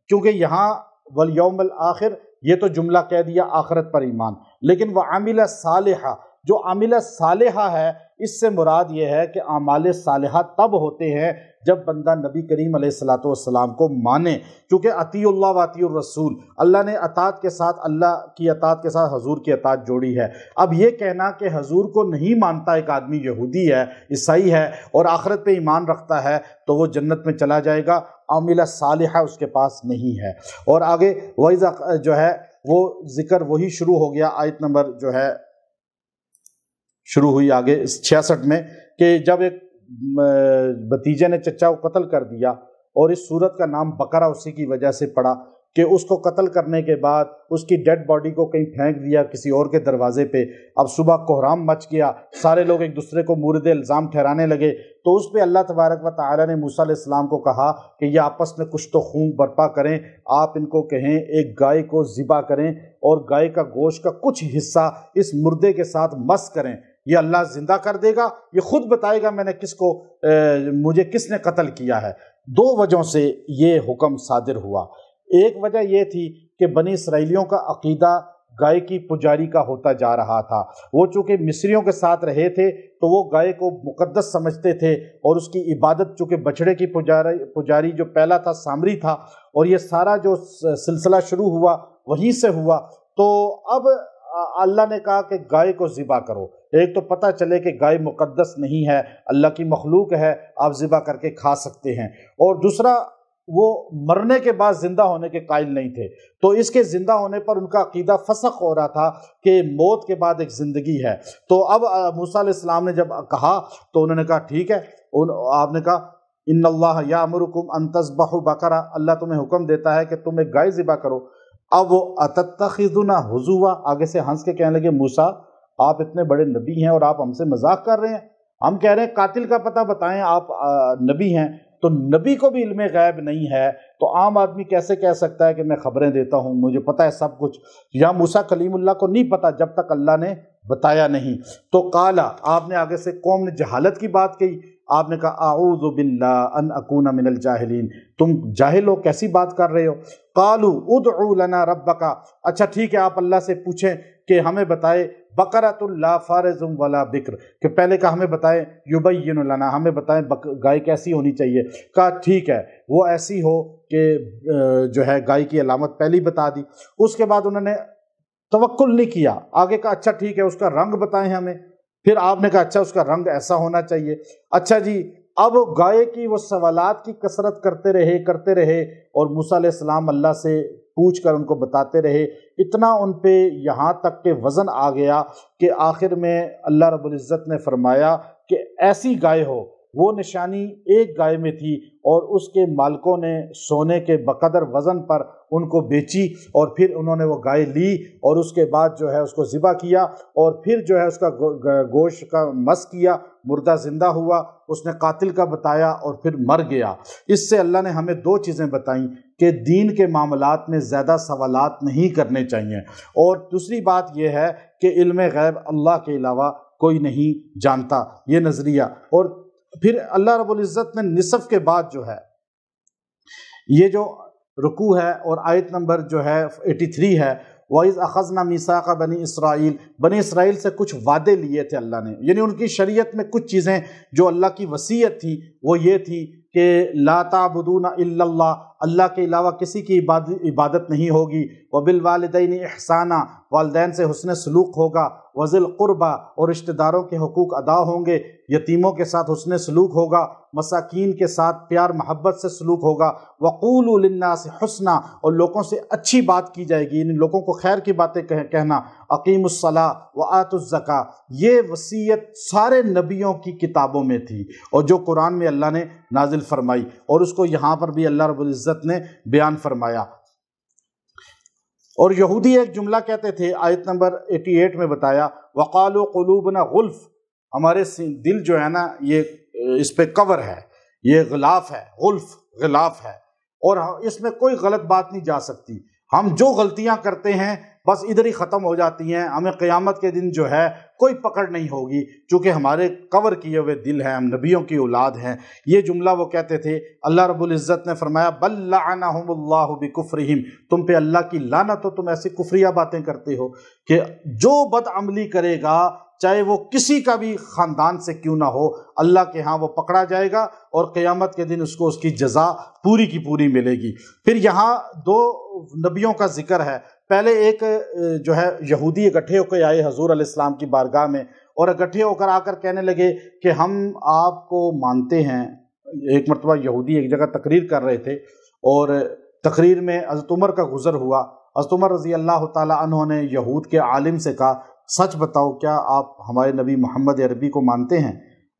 کیونکہ یہاں والیوم الآخر یہ تو جملہ کہہ دیا آخرت پر ایمان، لیکن وہ عامل صالحہ، جو عامل صالحہ ہے اس سے مراد یہ ہے کہ اعمال صالحہ تب ہوتے ہیں جب بندہ نبی کریم علیہ الصلوۃ والسلام کو مانے، چونکہ اطیعوا اللہ و اطیعوا الرسول، اللہ نے اطاعت کے ساتھ، اللہ کی اطاعت کے ساتھ حضور کی اطاعت جوڑی ہے۔ اب یہ کہنا کہ حضور کو نہیں مانتا ایک آدمی، یہودی ہے، عیسائی ہے اور آخرت پہ ایمان رکھتا ہے تو وہ جنت میں چلا جائے گا، عاملہ صالحہ اس کے پاس نہیں ہے۔ اور آگے وَإِذَا جو ہے وہ ذکر وہی شروع ہو گیا، آیت نمبر جو ہے شروع ہوئی آگے 66 میں، کہ جب ایک بھتیجے نے چچا کو قتل کر دیا، اور اس سورت کا نام بقرہ اسی کی وجہ سے پڑا کہ اس کو قتل کرنے کے بعد اس کی ڈیڈ باڈی کو کہیں پھینک دیا کسی اور کے دروازے پہ۔ اب صبح کوہرام مچ گیا، سارے لوگ ایک دوسرے کو مورد الزام ٹھہرانے لگے، تو اس پہ اللہ تبارک و تعالیٰ نے موسیٰ علیہ السلام کو کہا کہ یہ آپس میں کچھ تو خون برپا کریں، آپ ان کو کہیں ایک گائے کو ذبح کریں اور گائے کا گوشت کا کچھ حصہ اس مردے کے ساتھ مس کریں، یہ اللہ زندہ کر دے گا، یہ خود بتائے گا میں نے کس کو، مجھے کس نے قتل کیا ہے۔ دو وجہوں سے یہ حکم صادر ہوا۔ ایک وجہ یہ تھی کہ بنی اسرائیلیوں کا عقیدہ گائے کی پجاری کا ہوتا جا رہا تھا، وہ چونکہ مصریوں کے ساتھ رہے تھے تو وہ گائے کو مقدس سمجھتے تھے، اور اس کی عبادت چونکہ بچڑے کی پجاری جو پہلا تھا سامری تھا، اور یہ سارا جو سلسلہ شروع ہوا وہیں سے ہوا۔ تو اب اللہ نے کہا کہ گائے کو ذبح کرو، ایک تو پتہ چلے کہ گائے مقدس نہیں ہے، اللہ کی مخلوق ہے، آپ ذبح کر کے کھا سکتے ہیں، اور دوسرا وہ مرنے کے بعد زندہ ہونے کے قائل نہیں تھے، تو اس کے زندہ ہونے پر ان کا عقیدہ فسخ ہو رہا تھا کہ موت کے بعد ایک زندگی ہے۔ تو اب موسیٰ علیہ السلام نے جب کہا تو انہوں نے کہا ٹھیک ہے، آپ نے کہا ان اللہ یامرکم ان تذبحوا بقرہ، اللہ تمہیں حکم دیتا ہے کہ تم ایک گائے ذبح کرو۔ اب وہ اتتخذنا ہزوا، آگے سے ہنس کے کہنے لگے موسیٰ آپ اتنے بڑے نبی ہیں اور آپ ہم سے مذاق کر رہے ہیں، ہم کہہ رہے ہیں قاتل کا پتہ بتائیں، آپ نبی ہیں، تو نبی کو بھی علم غیب نہیں ہے تو عام آدمی کیسے کہہ سکتا ہے کہ میں خبریں دیتا ہوں، مجھے پتہ ہے سب کچھ؟ یا موسیٰ کلیم اللہ کو نہیں پتہ جب تک اللہ نے بتایا نہیں۔ تو قالا، آپ نے آگے سے قوم نے جہالت کی بات کہی، آپ نے کہا اعوذ باللہ ان اکون من الجاہلین، تم جاہل ہو، کیسی بات کر رہے ہو؟ قالوا ادعو لنا ربک، اچھا ٹھیک ہے آپ اللہ سے پوچھیں کہ ہمیں بتائے بقرۃ لا فارض ولا بکر، کہ پہلے کہا ہمیں بتائیں یبین لنا، ہمیں بتائیں گائے کیسی ہونی چاہیے، کہا ٹھیک ہے وہ ایسی ہو کہ جو ہے گائے کی علامت پہلی بتا دی۔ اس کے بعد انہوں نے توکل نہیں کیا، آگے کہا اچھا ٹھیک ہے اس کا رنگ بتائیں ہمیں، پھر آپ نے کہا اچھا اس کا رنگ ایسا ہونا چاہیے۔ اچھا جی، اب گائے کی وہ سوالات کی کثرت کرتے رہے اور موسیٰ علیہ السلام اللہ سے پوچھ کر ان کو بتاتے رہے، اتنا ان پہ یہاں تک کہ وزن آ گیا کہ آخر میں اللہ رب العزت نے فرمایا کہ ایسی گائے ہو، وہ نشانی ایک گائے میں تھی اور اس کے مالکوں نے سونے کے بقدر وزن پر ان کو بیچی، اور پھر انہوں نے وہ گائے لی اور اس کے بعد جو ہے اس کو ذبح کیا، اور پھر جو ہے اس کا گوشت کا مس کیا، مردہ زندہ ہوا، اس نے قاتل کا بتایا اور پھر مر گیا۔ اس سے اللہ نے ہمیں دو چیزیں بتائیں کہ دین کے معاملات میں زیادہ سوالات نہیں کرنے چاہیے، اور دوسری بات یہ ہے کہ علم غیب اللہ کے علاوہ کوئی نہیں جانتا، یہ نظریہ۔ اور پھر اللہ رب العزت نے نصف کے بعد جو ہے یہ جو رکوع ہے اور آیت نمبر جو ہے 83 ہے، وَإِذْ أَخَذْنَا مِيثَاقَ بَنِي إِسْرَائِيلَ، بنی اسرائیل سے کچھ وعدے لیے تھے اللہ نے، یعنی ان کی شریعت میں کچھ چیزیں جو اللہ کی وصیت تھی وہ یہ تھی کہ لا تعبدون الا اللہ، اللہ کے علاوہ کسی کی عبادت نہیں ہوگی، وبالوالدین احسانا، والدین سے حسن سلوک ہوگا، وذی القربى، اور رشتہ داروں کے حقوق ادا ہوں گے، یتیموں کے ساتھ حسن سلوک ہوگا، مساکین کے ساتھ پیار محبت سے سلوک ہوگا، وقولوا للناس حسنا، اور لوگوں سے اچھی بات کی جائے گی، یعنی لوگوں کو خیر کی باتیں کہنا، اقیموا الصلاۃ وآتوا الزکاۃ، یہ وصیت سارے نبیوں کی کتابوں میں تھی اور جو قرآن میں اللہ نے نازل فرمائی، اور اس کو یہاں پر بھی اللہ رب العزت نے بیان فرمایا۔ اور یہودی ایک جملہ کہتے تھے، آیت نمبر 88 میں بتایا وَقَالُوا قُلُوبُنَا غُلْف، ہمارے دل جو ہے نا یہ اس پہ کور ہے، یہ غلاف ہے، غلف غلاف ہے، اور اس میں کوئی غلط بات نہیں جا سکتی، ہم جو غلطیاں کرتے ہیں بس ادھر ہی ختم ہو جاتی ہیں، ہمیں قیامت کے دن جو ہے کوئی پکڑ نہیں ہوگی، چونکہ ہمارے کور کیے ہوئے دل ہیں، ہم نبیوں کی اولاد ہیں۔ یہ جملہ وہ کہتے تھے۔ اللہ رب العزت نے فرمایا بل لعنہم اللہ بکفرہم، تم پہ اللہ کی لعنت ہو، تم ایسی کفریہ باتیں کرتے ہو کہ جو بد عملی کرے گا چاہے وہ کسی کا بھی خاندان سے کیوں نہ ہو، اللہ کے ہاں وہ پکڑا جائے گا اور قیامت کے دن اس کو اس کی جزا پوری کی پوری ملے گی۔ پھر یہاں دو نبیوں کا ذکر ہے۔ پہلے ایک جو ہے یہودی اکٹھے ہو کے آئے حضور علیہ السلام کی بارگاہ میں، اور اکٹھے ہو کر آ کر کہنے لگے کہ ہم آپ کو مانتے ہیں۔ ایک مرتبہ یہودی ایک جگہ تقریر کر رہے تھے اور تقریر میں حضرت عمر کا گزر ہوا۔ حضرت عمر رضی اللہ تعالیٰ عنہ نے یہود کے عالم سے کہا سچ بتاؤ کیا آپ ہمارے نبی محمد عربی کو مانتے ہیں؟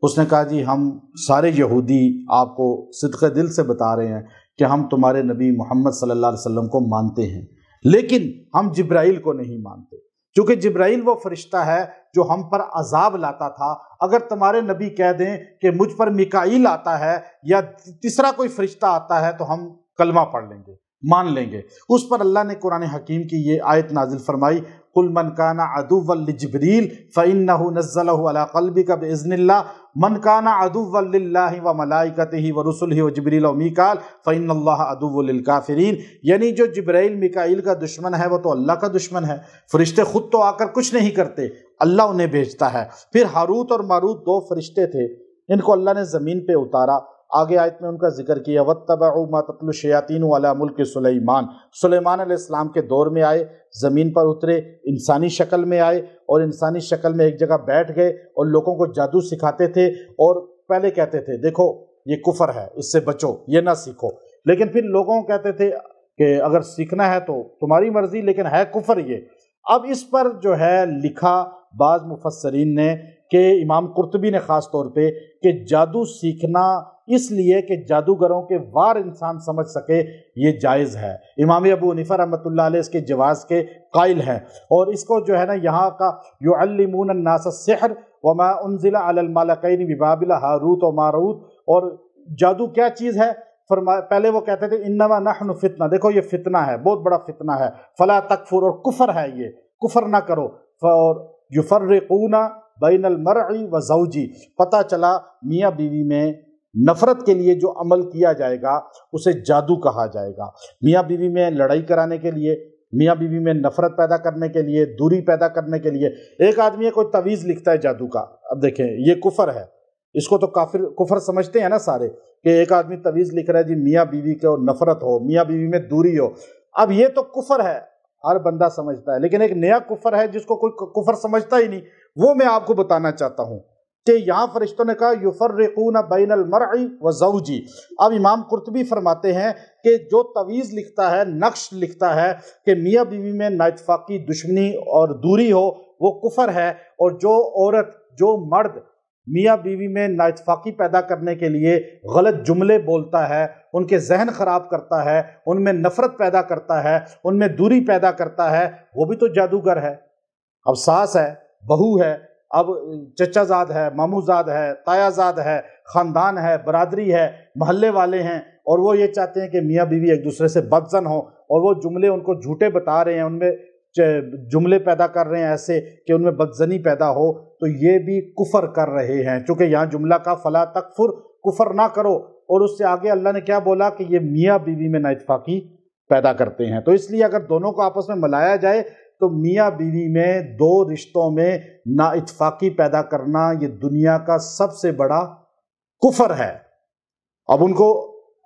اس نے کہا جی ہم سارے یہودی آپ کو صدق دل سے بتا رہے ہیں کہ ہم تمہارے نبی محمد صلی اللہ علیہ وسلم کو مانتے ہیں، لیکن ہم جبرائیل کو نہیں مانتے، کیونکہ جبرائیل وہ فرشتہ ہے جو ہم پر عذاب لاتا تھا۔ اگر تمہارے نبی کہہ دیں کہ مجھ پر میکائیل آتا ہے یا تیسرا کوئی فرشتہ آتا ہے تو ہم کلمہ پڑھ لیں گے، مان لیں گے۔ اس پر اللہ نے قرآن حکیم کی یہ آیت نازل فرمائی قُلْ مَنْ كَانَ عَدُوًّا لِجِبْرِيلَ فَإِنَّهُ نَزَّلَهُ عَلَىٰ قَلْبِكَ بِإِذْنِ اللَّهِ مَنْ كَانَ عَدُوًّا لِلَّهِ وَمَلَائِكَتِهِ وَرُسُلِهِ وَجِبْرِيلَ وَمِيكَالَ فَإِنَّ اللَّهَ عَدُوٌّ لِلْكَافِرِينَ، یعنی جو جبرائیل میکائیل کا دشمن ہے وہ تو اللہ کا دشمن ہے۔ فرشتے خود تو آ کر کچھ نہیں کرتے، اللہ انہیں بھیجتا ہے۔ پھر ہاروت اور ماروت دو فرشتے تھے، ان کو اللہ نے زمین پہ اتارا۔ آگے آیت میں ان کا ذکر کیا وَاتَّبَعُوا مَا تَتْلُو الشَّيَاطِينُ عَلَىٰ مُلْكِ سُلَيْمَانَ، سلیمان علیہ السلام کے دور میں آئے، زمین پر اترے، انسانی شکل میں آئے اور انسانی شکل میں ایک جگہ بیٹھ گئے اور لوگوں کو جادو سکھاتے تھے۔ اور پہلے کہتے تھے دیکھو یہ کفر ہے، اس سے بچو، یہ نہ سیکھو، لیکن پھر لوگوں کو کہتے تھے کہ اگر سیکھنا ہے تو تمہاری مرضی، لیکن ہے کفر یہ۔ اب اس پر جو ہے لکھا بعض مفسرین نے کہ امام قرطبی نے خاص طور پہ کہ جادو سیکھنا اس لیے کہ جادوگروں کے وار انسان سمجھ سکے یہ جائز ہے۔ امام ابو حنیفہ رحمۃ اللہ علیہ اس کے جواز کے قائل ہیں، اور اس کو جو ہے نا یہاں کا یعلمون الناس السحر وما انزل علی الملکین ببابل ہاروت و ماروت، اور جادو کیا چیز ہے؟ پہلے وہ کہتے تھے انما نحن فتنہ، دیکھو یہ فتنہ ہے، بہت بڑا فتنہ ہے، فلا تکفر، اور کفر ہے، یہ کفر نہ کرو، اور یفرقون بین المرء و زوجی، پتہ چلا میاں بیوی میں نفرت کے لیے جو عمل کیا جائے گا اسے جادو کہا جائے گا۔ میاں بیوی میں لڑائی کرانے کے لیے، میاں بیوی میں نفرت پیدا کرنے کے لیے، دوری پیدا کرنے کے لیے، ایک آدمی کوئی تعویذ لکھتا ہے جادو کا، اب دیکھیں یہ کفر ہے، اس کو تو کفر سمجھتے ہیں نا سارے، کہ ایک آدمی تعویذ لکھ رہا ہے جی میاں بیوی کو نفرت ہو، میاں بیوی میں دوری ہو، اب یہ تو کفر ہے، ہر بندہ سمجھتا ہے، لیکن ایک نیا کفر ہے جس کو کوئی کفر سمجھتا ہی نہیں، وہ میں آپ کو بتانا چاہتا ہوں کہ یہاں فرشتوں نے کہا یفرقون بین المرء و زوجی۔ اب امام قرطبی فرماتے ہیں کہ جو تعویذ لکھتا ہے، نقش لکھتا ہے کہ میاں بیوی میں نااتفاقی، دشمنی اور دوری ہو، وہ کفر ہے، اور جو عورت، جو مرد میاں بیوی میں نااتفاقی پیدا کرنے کے لیے غلط جملے بولتا ہے، ان کے ذہن خراب کرتا ہے، ان میں نفرت پیدا کرتا ہے، ان میں دوری پیدا کرتا ہے، وہ بھی تو جادوگر ہے۔ اب ساس ہے، بہو ہے، اب چچا زاد ہے، مامو زاد ہے، تایا زاد ہے، خاندان ہے، برادری ہے، محلے والے ہیں، اور وہ یہ چاہتے ہیں کہ میاں بیوی ایک دوسرے سے بدزن ہوں، اور وہ جملے ان کو جھوٹے بتا رہے ہیں، ان میں جملے پیدا کر رہے ہیں ایسے کہ ان میں بدزنی پیدا ہو، تو یہ بھی کفر کر رہے ہیں، چونکہ یہاں جملہ کا فلا تکفر، کفر نہ کرو، اور اس سے آگے اللہ نے کیا بولا کہ یہ میاں بیوی میں نااتفاقی پیدا کرتے ہیں۔ تو اس لیے اگر دونوں کو آپس میں ملایا جائے تو میاں بیوی میں دو رشتوں میں نااتفاقی پیدا کرنا یہ دنیا کا سب سے بڑا کفر ہے۔ اب ان کو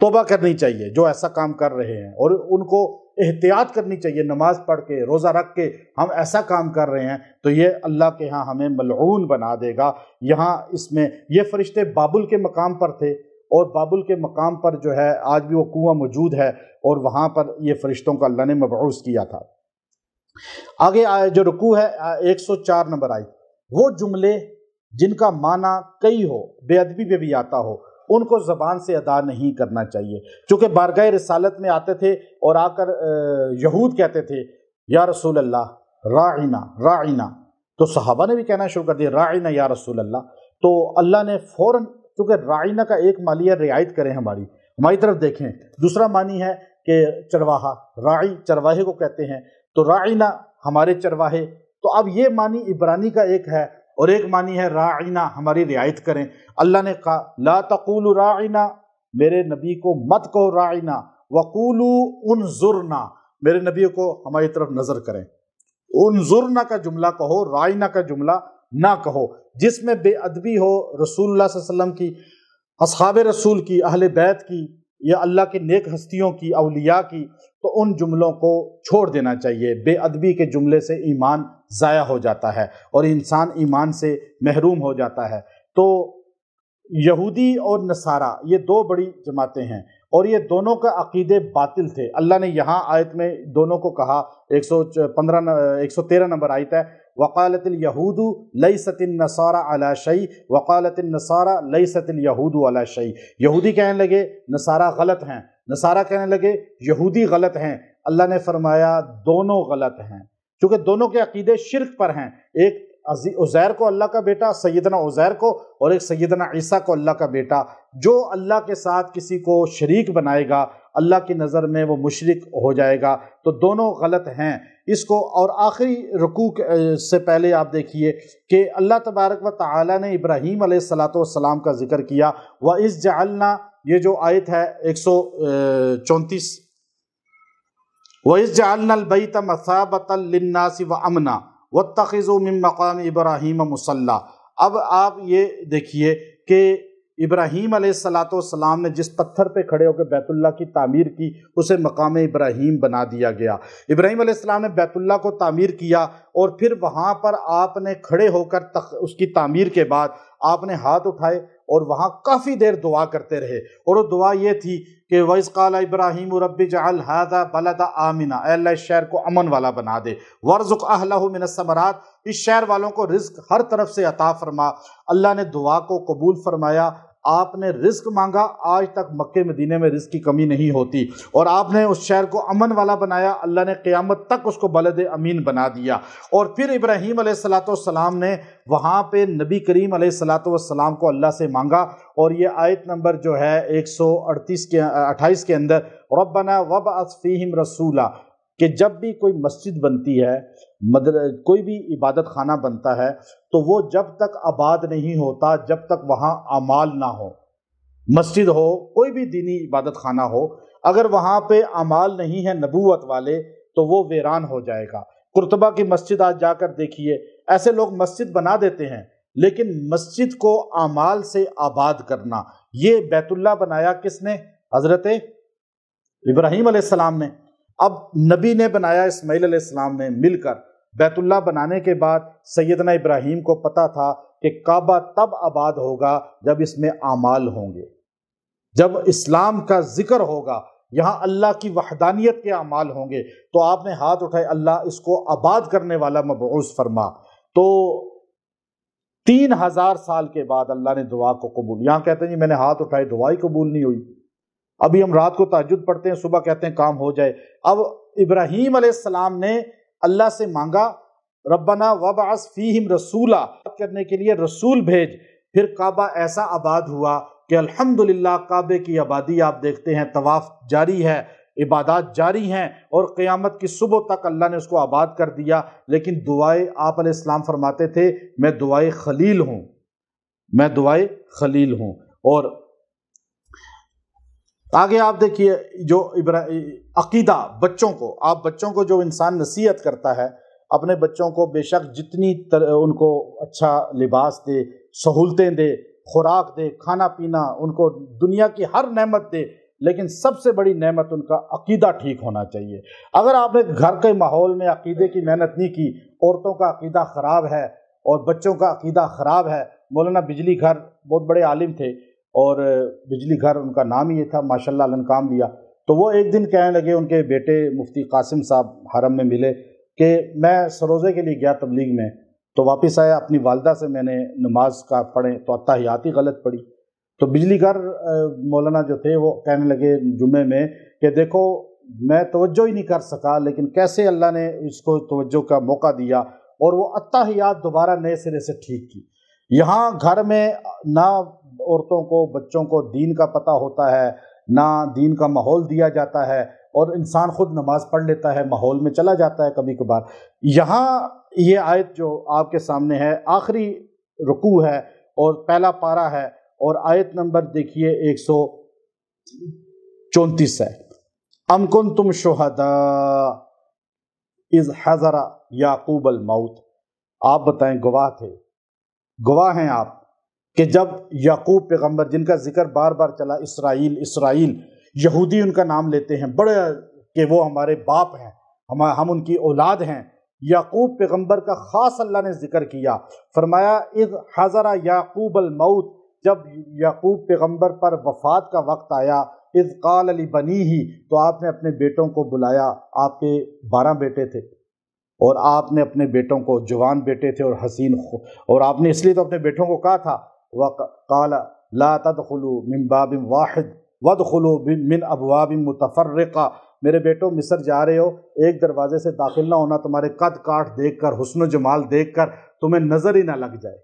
توبہ کرنی چاہیے جو ایسا کام کر رہے ہیں، اور ان کو احتیاط کرنی چاہیے، نماز پڑھ کے، روزہ رکھ کے ہم ایسا کام کر رہے ہیں تو یہ اللہ کے ہاں ہمیں ملعون بنا دے گا۔ یہاں اس میں یہ فرشتے بابل کے مقام پر تھے، اور بابل کے مقام پر جو ہے آج بھی وہ کنواں موجود ہے، اور وہاں پر یہ فرشتوں کو اللہ نے مبعوث کیا تھا۔ آگے جو رکوع ہے 104 نمبر آئی، وہ جملے جن کا معنی کئی ہو، بے ادبی پہ بھی آتا ہو، ان کو زبان سے ادا نہیں کرنا چاہیے، چونکہ بارگاہ رسالت میں آتے تھے اور آ کر یہود کہتے تھے یا رسول اللہ راعنا راعنا، تو صحابہ نے بھی کہنا شروع کر دیا راعنا یا رسول اللہ، تو اللہ نے فوراً، چونکہ راعنا کا ایک معنی ہے رعایت کریں، ہماری طرف دیکھیں، دوسرا معنی ہے کہ چرواہا، راعی چرواہے کو کہتے ہیں، تو راعنا ہمارے چرواہے۔ تو اب یہ معنی عبرانی کا ایک ہے، اور ایک معنی ہے راعینا، ہماری رعایت کریں۔ اللہ نے کہا لا تقولوا راعینا، میرے نبی کو مت کہو راعینا، وقولوا انظرنا، میرے نبی کو ہماری طرف نظر کریں۔ انظرنا کا جملہ کہو، راعینا کا جملہ نہ کہو، جس میں بے ادبی ہو رسول اللہ صلی اللہ علیہ وسلم کی، اصحاب رسول کی، اہل بیت کی، یا اللہ کے نیک ہستیوں کی، اولیاء کی، تو ان جملوں کو چھوڑ دینا چاہیے۔ بے ادبی کے جملے سے ایمان ضائع ہو جاتا ہے اور انسان ایمان سے محروم ہو جاتا ہے۔ تو یہودی اور نصارہ یہ دو بڑی جماعتیں ہیں، اور یہ دونوں کا عقیدے باطل تھے۔ اللہ نے یہاں آیت میں دونوں کو کہا، 113 نمبر آیت ہے، وقالت الیہود لیست النصارى علی شیء وقالت النصارى لیست الیہود علی شیء، یہودی کہنے لگے نصارہ غلط ہیں، نصارہ کہنے لگے یہودی غلط ہیں۔ اللہ نے فرمایا دونوں غلط ہیں، چونکہ دونوں کے عقیدے شرک پر ہیں۔ ایک عزیر کو اللہ کا بیٹا، سیدنا عزیر کو، اور ایک سیدنا عیسیٰ کو اللہ کا بیٹا۔ جو اللہ کے ساتھ کسی کو شریک بنائے گا اللہ کی نظر میں وہ مشرک ہو جائے گا، تو دونوں غلط ہیں اس کو۔ اور آخری رکوع سے پہلے آپ دیکھیے کہ اللہ تبارک و تعالی نے ابراہیم علیہ السلام کا ذکر کیا، وَإِذْ جَعَلْنَا، یہ جو آیت ہے 134، وَإِذْ جَعَلْنَا الْبَيْتَ مَثَابَةً لِلنَّاسِ وَأَمْنًا وَاتَّخِذُوا مِن مَّقَامِ إِبْرَاهِيمَ مُصَلًّى۔ اب آپ یہ دیکھیے کہ ابراہیم علیہ السلام نے جس پتھر پہ کھڑے ہو کے بیت اللہ کی تعمیر کی، اسے مقام ابراہیم بنا دیا گیا۔ ابراہیم علیہ السلام نے بیت اللہ کو تعمیر کیا، اور پھر وہاں پر آپ نے کھڑے ہو کر اس کی تعمیر کے بعد آپ نے ہاتھ اٹھائے اور وہاں کافی دیر دعا کرتے رہے، اور وہ دعا یہ تھی کہ وَإِذْ قَالَ إِبْرَاهِيمُ رَبِّ اجْعَلْ هَذَا بَلَدًا آمِنًا، اے اللہ اس شہر کو امن والا بنا دے، وَارْزُقْ أَهْلَهُ مِنَ الثَّمَرَاتِ، اس شہر والوں کو رزق ہر طرف سے عطا فرما۔ اللہ نے دعا کو قبول فرمایا۔ آپ نے رزق مانگا، آج تک مکہ مدینے میں رزق کی کمی نہیں ہوتی، اور آپ نے اس شہر کو امن والا بنایا، اللہ نے قیامت تک اس کو بلد امین بنا دیا۔ اور پھر ابراہیم علیہ السلام نے وہاں پہ نبی کریم علیہ السلام کو اللہ سے مانگا، اور یہ آیت نمبر جو ہے 128 کے اندر، ربنا وابعث فیہم رسولا، کہ جب بھی کوئی مسجد بنتی ہے، کوئی بھی عبادت خانہ بنتا ہے، تو وہ جب تک آباد نہیں ہوتا جب تک وہاں اعمال نہ ہو۔ مسجد ہو، کوئی بھی دینی عبادت خانہ ہو، اگر وہاں پہ اعمال نہیں ہیں نبوت والے تو وہ ویران ہو جائے گا۔ قرطبہ کی مسجد آج جا کر دیکھیے، ایسے لوگ مسجد بنا دیتے ہیں، لیکن مسجد کو اعمال سے آباد کرنا، یہ بیت اللہ بنایا کس نے؟ حضرت ابراہیم علیہ السلام نے۔ اب نبی نے بنایا اسماعیل علیہ السلام نے مل کر۔ بیت اللہ بنانے کے بعد سیدنا ابراہیم کو پتا تھا کہ کعبہ تب آباد ہوگا جب اس میں اعمال ہوں گے، جب اسلام کا ذکر ہوگا، یہاں اللہ کی وحدانیت کے اعمال ہوں گے۔ تو آپ نے ہاتھ اٹھائے، اللہ اس کو آباد کرنے والا مبعوث فرما۔ تو 3000 سال کے بعد اللہ نے دعا کو قبول۔ یہاں کہتے ہیں جی میں نے ہاتھ اٹھائے، دعا ہی قبول نہیں ہوئی۔ ابھی ہم رات کو تہجد پڑھتے ہیں، صبح کہتے ہیں کام ہو جائے۔ اب ابراہیم علیہ السلام نے اللہ سے مانگا، ربنا وابعث فیہم رسولا، کرنے کے لیے رسول بھیج۔ پھر کعبہ ایسا آباد ہوا کہ الحمدللہ کعبے کی آبادی آپ دیکھتے ہیں، طواف جاری ہے، عبادات جاری ہیں، اور قیامت کی صبح تک اللہ نے اس کو آباد کر دیا۔ لیکن دعائے آپ علیہ السلام فرماتے تھے میں دعائے خلیل ہوں، میں دعائے خلیل ہوں۔ اور آگے آپ دیکھیے جو عقیدہ بچوں کو، آپ بچوں کو جو انسان نصیحت کرتا ہے، اپنے بچوں کو بے شک جتنی ان کو اچھا لباس دے، سہولتیں دے، خوراک دے، کھانا پینا، ان کو دنیا کی ہر نعمت دے، لیکن سب سے بڑی نعمت ان کا عقیدہ ٹھیک ہونا چاہیے۔ اگر آپ نے گھر کے ماحول میں عقیدے کی محنت نہیں کی، عورتوں کا عقیدہ خراب ہے اور بچوں کا عقیدہ خراب ہے۔ مولانا بجلی گھر بہت بڑے عالم تھے، اور بجلی گھر ان کا نام ہی یہ تھا، ماشاءاللہ الانکام لیا۔ تو وہ ایک دن کہنے لگے، ان کے بیٹے مفتی قاسم صاحب حرم میں ملے کہ میں سروزے کے لیے گیا تبلیغ میں، تو واپس آیا، اپنی والدہ سے میں نے نماز کا پڑھیں تو اتحیات ہی غلط پڑھی۔ تو بجلی گھر مولانا جو تھے وہ کہنے لگے جمعے میں کہ دیکھو میں توجہ ہی نہیں کر سکا، لیکن کیسے اللہ نے اس کو توجہ کا موقع دیا، اور وہ اتحیات دوبارہ نئے سرے سے ٹھیک کی۔ یہاں گھر میں نہ عورتوں کو، بچوں کو دین کا پتہ ہوتا ہے، نہ دین کا ماحول دیا جاتا ہے، اور انسان خود نماز پڑھ لیتا ہے، ماحول میں چلا جاتا ہے کبھی کبھار۔ یہاں یہ آیت جو آپ کے سامنے ہے آخری رکوع ہے اور پہلا پارہ ہے، اور آیت نمبر دیکھیے 134 ہے۔ ام کنتم شہداء اذ حضر یعقوب الموت، آپ بتائیں، گواہ تھے، گواہ ہیں آپ کہ جب یعقوب پیغمبر، جن کا ذکر بار بار چلا، اسرائیل، یہودی ان کا نام لیتے ہیں بڑے کہ وہ ہمارے باپ ہیں، ہم ان کی اولاد ہیں۔ یعقوب پیغمبر کا خاص اللہ نے ذکر کیا، فرمایا اذ حضر یعقوب الموت، جب یعقوب پیغمبر پر وفات کا وقت آیا، اذ قال لبنیہ، تو آپ نے اپنے بیٹوں کو بلایا، آپ کے 12 بیٹے تھے اور آپ نے اپنے بیٹوں کو، جوان بیٹے تھے اور حسین، اور آپ نے اس لیے تو اپنے بیٹوں کو کہا تھا وقال لا تدخلوا من باب واحد وادخلوا من ابواب متفرقہ، میرے بیٹوں مصر جا رہے ہو، ایک دروازے سے داخل نہ ہونا، تمہارے قد کاٹ دیکھ کر، حسن و جمال دیکھ کر تمہیں نظر ہی نہ لگ جائے،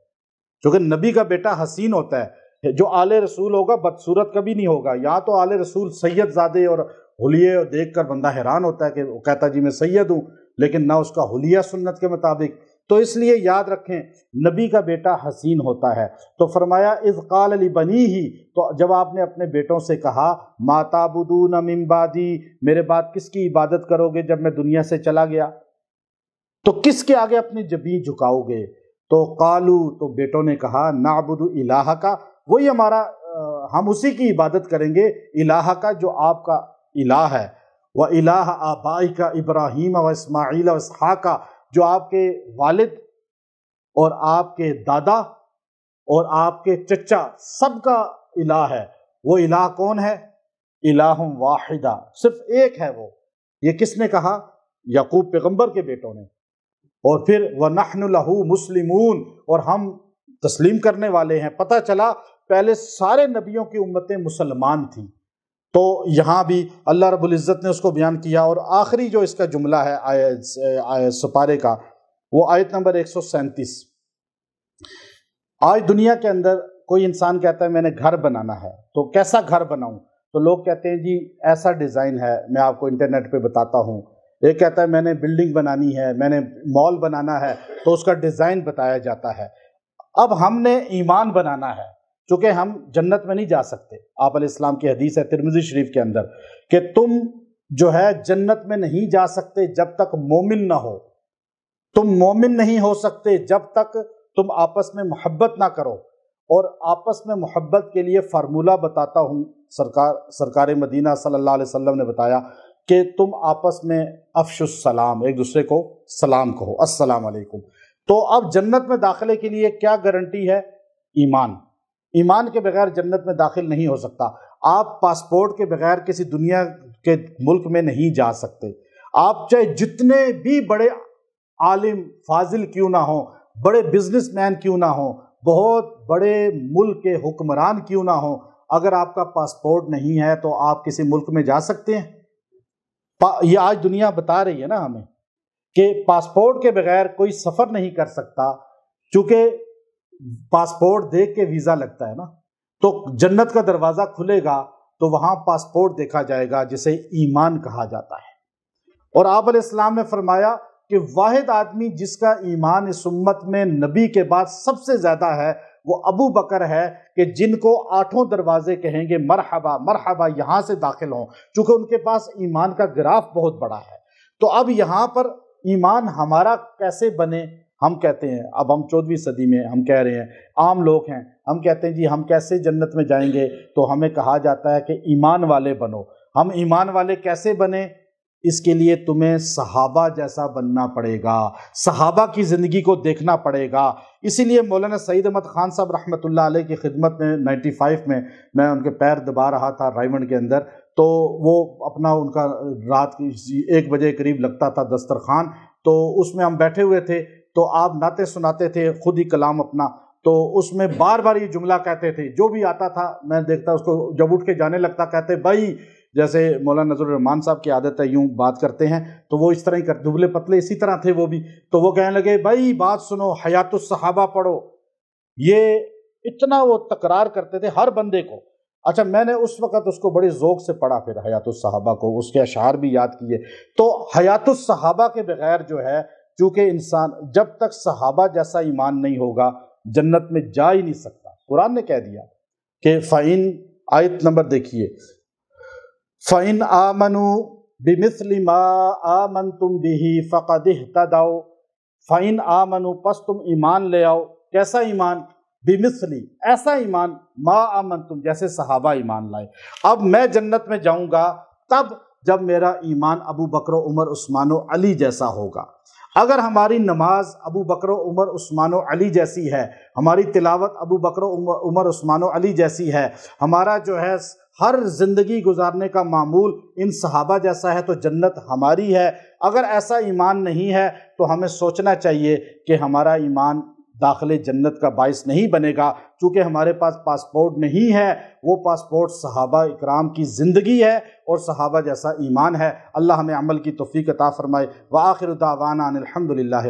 کیونکہ نبی کا بیٹا حسین ہوتا ہے، جو آل رسول ہوگا بدصورت کبھی نہیں ہوگا۔ یہاں تو آل رسول سید زادے اور حلیے دیکھ کر بندہ حیران ہوتا ہے کہ وہ کہتا جی میں سید ہوں، لیکن نہ اس کا حلیہ سنت کے مطابق۔ تو اس لیے یاد رکھیں نبی کا بیٹا حسین ہوتا ہے۔ تو فرمایا اذ قال لبنیہ، تو جب آپ نے اپنے بیٹوں سے کہا ما تعبدون من بعدی، میرے بعد کس کی عبادت کرو گے جب میں دنیا سے چلا گیا، تو کس کے آگے اپنی جبین جھکاؤ گے؟ تو قالو، تو بیٹوں نے کہا نعبد الہک، وہی ہمارا، ہم اسی کی عبادت کریں گے، الہک جو آپ کا الہ ہے، وَإِلَٰهَ آبَائِكَ إِبْرَاهِيمَ وَإِسْمَاعِيلَ وَإِسْحَاقَ، جو آپ کے والد اور آپ کے دادا اور آپ کے چچا سب کا الہ ہے۔ وہ الہ کون ہے؟ الہ واحدہ، صرف ایک ہے وہ۔ یہ کس نے کہا؟ یعقوب پیغمبر کے بیٹوں نے۔ اور پھر وَنَحْنُ لَهُ مُسْلِمُونَ، اور ہم تسلیم کرنے والے ہیں۔ پتہ چلا پہلے سارے نبیوں کی امتیں مسلمان تھیں، تو یہاں بھی اللہ رب العزت نے اس کو بیان کیا۔ اور آخری جو اس کا جملہ ہے سپارے کا، وہ آیت نمبر 137۔ آج دنیا کے اندر کوئی انسان کہتا ہے میں نے گھر بنانا ہے، تو کیسا گھر بناؤں؟ تو لوگ کہتے ہیں جی ایسا ڈیزائن ہے، میں آپ کو انٹرنیٹ پہ بتاتا ہوں۔ ایک کہتا ہے میں نے بلڈنگ بنانی ہے، میں نے مال بنانا ہے، تو اس کا ڈیزائن بتایا جاتا ہے۔ اب ہم نے ایمان بنانا ہے، چونکہ ہم جنت میں نہیں جا سکتے۔ آپ علیہ السلام کی حدیث ہے ترمذی شریف کے اندر کہ تم جو ہے جنت میں نہیں جا سکتے جب تک مومن نہ ہو، تم مومن نہیں ہو سکتے جب تک تم آپس میں محبت نہ کرو۔ اور آپس میں محبت کے لیے فارمولہ بتاتا ہوں، سرکار مدینہ صلی اللہ علیہ وسلم نے بتایا کہ تم آپس میں افش السلام، ایک دوسرے کو سلام کہو، السلام علیکم۔ تو اب جنت میں داخلے کے لیے کیا گارنٹی ہے؟ ایمان۔ ایمان کے بغیر جنت میں داخل نہیں ہو سکتا۔ آپ پاسپورٹ کے بغیر کسی دنیا کے ملک میں نہیں جا سکتے۔ آپ چاہے جتنے بھی بڑے عالم فاضل کیوں نہ ہوں، بڑے بزنس مین کیوں نہ ہوں، بہت بڑے ملک کے حکمران کیوں نہ ہوں، اگر آپ کا پاسپورٹ نہیں ہے تو آپ کسی ملک میں جا سکتے ہیں؟ یہ آج دنیا بتا رہی ہے نا ہمیں کہ پاسپورٹ کے بغیر کوئی سفر نہیں کر سکتا، چونکہ پاسپورٹ دیکھ کے ویزا لگتا ہے نا۔ تو جنت کا دروازہ کھلے گا تو وہاں پاسپورٹ دیکھا جائے گا، جسے ایمان کہا جاتا ہے۔ اور آپ علیہ السلام نے فرمایا کہ واحد آدمی جس کا ایمان اس امت میں نبی کے بعد سب سے زیادہ ہے وہ ابو بکر ہے، کہ جن کو 8 دروازے کہیں گے مرحبا مرحبا، یہاں سے داخل ہوں، چونکہ ان کے پاس ایمان کا گراف بہت بڑا ہے۔ تو اب یہاں پر ایمان ہمارا کیسے بنے؟ ہم کہتے ہیں، اب ہم 14ویں صدی میں ہم کہہ رہے ہیں، عام لوگ ہیں، ہم کہتے ہیں جی ہم کیسے جنت میں جائیں گے؟ تو ہمیں کہا جاتا ہے کہ ایمان والے بنو۔ ہم ایمان والے کیسے بنیں؟ اس کے لیے تمہیں صحابہ جیسا بننا پڑے گا، صحابہ کی زندگی کو دیکھنا پڑے گا۔ اسی لیے مولانا سعید احمد خان صاحب رحمۃ اللہ علیہ کی خدمت میں 95 میں ان کے پیر دبا رہا تھا رائمنڈ کے اندر، تو وہ اپنا ان کا رات 1 بجے قریب لگتا تھا دسترخوان، تو اس میں ہم بیٹھے ہوئے تھے، تو آپ نعتیں سناتے تھے خود ہی کلام اپنا، تو اس میں بار بار یہ جملہ کہتے تھے، جو بھی آتا تھا میں دیکھتا اس کو جب اٹھ کے جانے لگتا کہتے بھائی، جیسے مولانا نذر الرحمان صاحب کی عادت ہے یوں بات کرتے ہیں تو وہ اس طرح ہی کرتے، دبلے پتلے اسی طرح تھے وہ بھی، تو وہ کہنے لگے بھائی بات سنو، حیات الصحابہ پڑھو۔ یہ اتنا وہ تکرار کرتے تھے ہر بندے کو۔ اچھا میں نے اس وقت اس کو بڑی ذوق سے پڑھا، پھر حیات الصحابہ کو، اس کے اشعار بھی یاد کیے۔ تو حیات الصحابہ کے بغیر جو ہے، چونکہ انسان جب تک صحابہ جیسا ایمان نہیں ہوگا جنت میں جا ہی نہیں سکتا۔ قرآن نے کہہ دیا کہ فَإِن، آیت نمبر دیکھیے، فَإِنْ آمَنُوا بِمِثْلِ مَا آمَنْتُمْ بِهِ فَقَدِ اهْتَدَوْا۔ فَإِنْ آمَنُوا، پس تم ایمان لے آؤ۔ کیسا ایمان؟ بِمِثْلِ، ایسا ایمان، ما آمنتم، جیسے صحابہ ایمان لائے۔ اب میں جنت میں جاؤں گا تب جب میرا ایمان ابو بکر و عمر عثمان و علی جیسا ہوگا۔ اگر ہماری نماز ابو بکر و عمر عثمان و علی جیسی ہے، ہماری تلاوت ابو بکر و عمر عثمان و علی جیسی ہے، ہمارا جو ہے ہر زندگی گزارنے کا معمول ان صحابہ جیسا ہے، تو جنت ہماری ہے۔ اگر ایسا ایمان نہیں ہے تو ہمیں سوچنا چاہیے کہ ہمارا ایمان داخل جنت کا باعث نہیں بنے گا، چونکہ ہمارے پاس پاسپورٹ نہیں ہے، وہ پاسپورٹ صحابہ اکرام کی زندگی ہے اور صحابہ جیسا ایمان ہے۔ اللہ ہمیں عمل کی توفیق عطا فرمائے۔ وآخر دعوانا ان الحمد للہ۔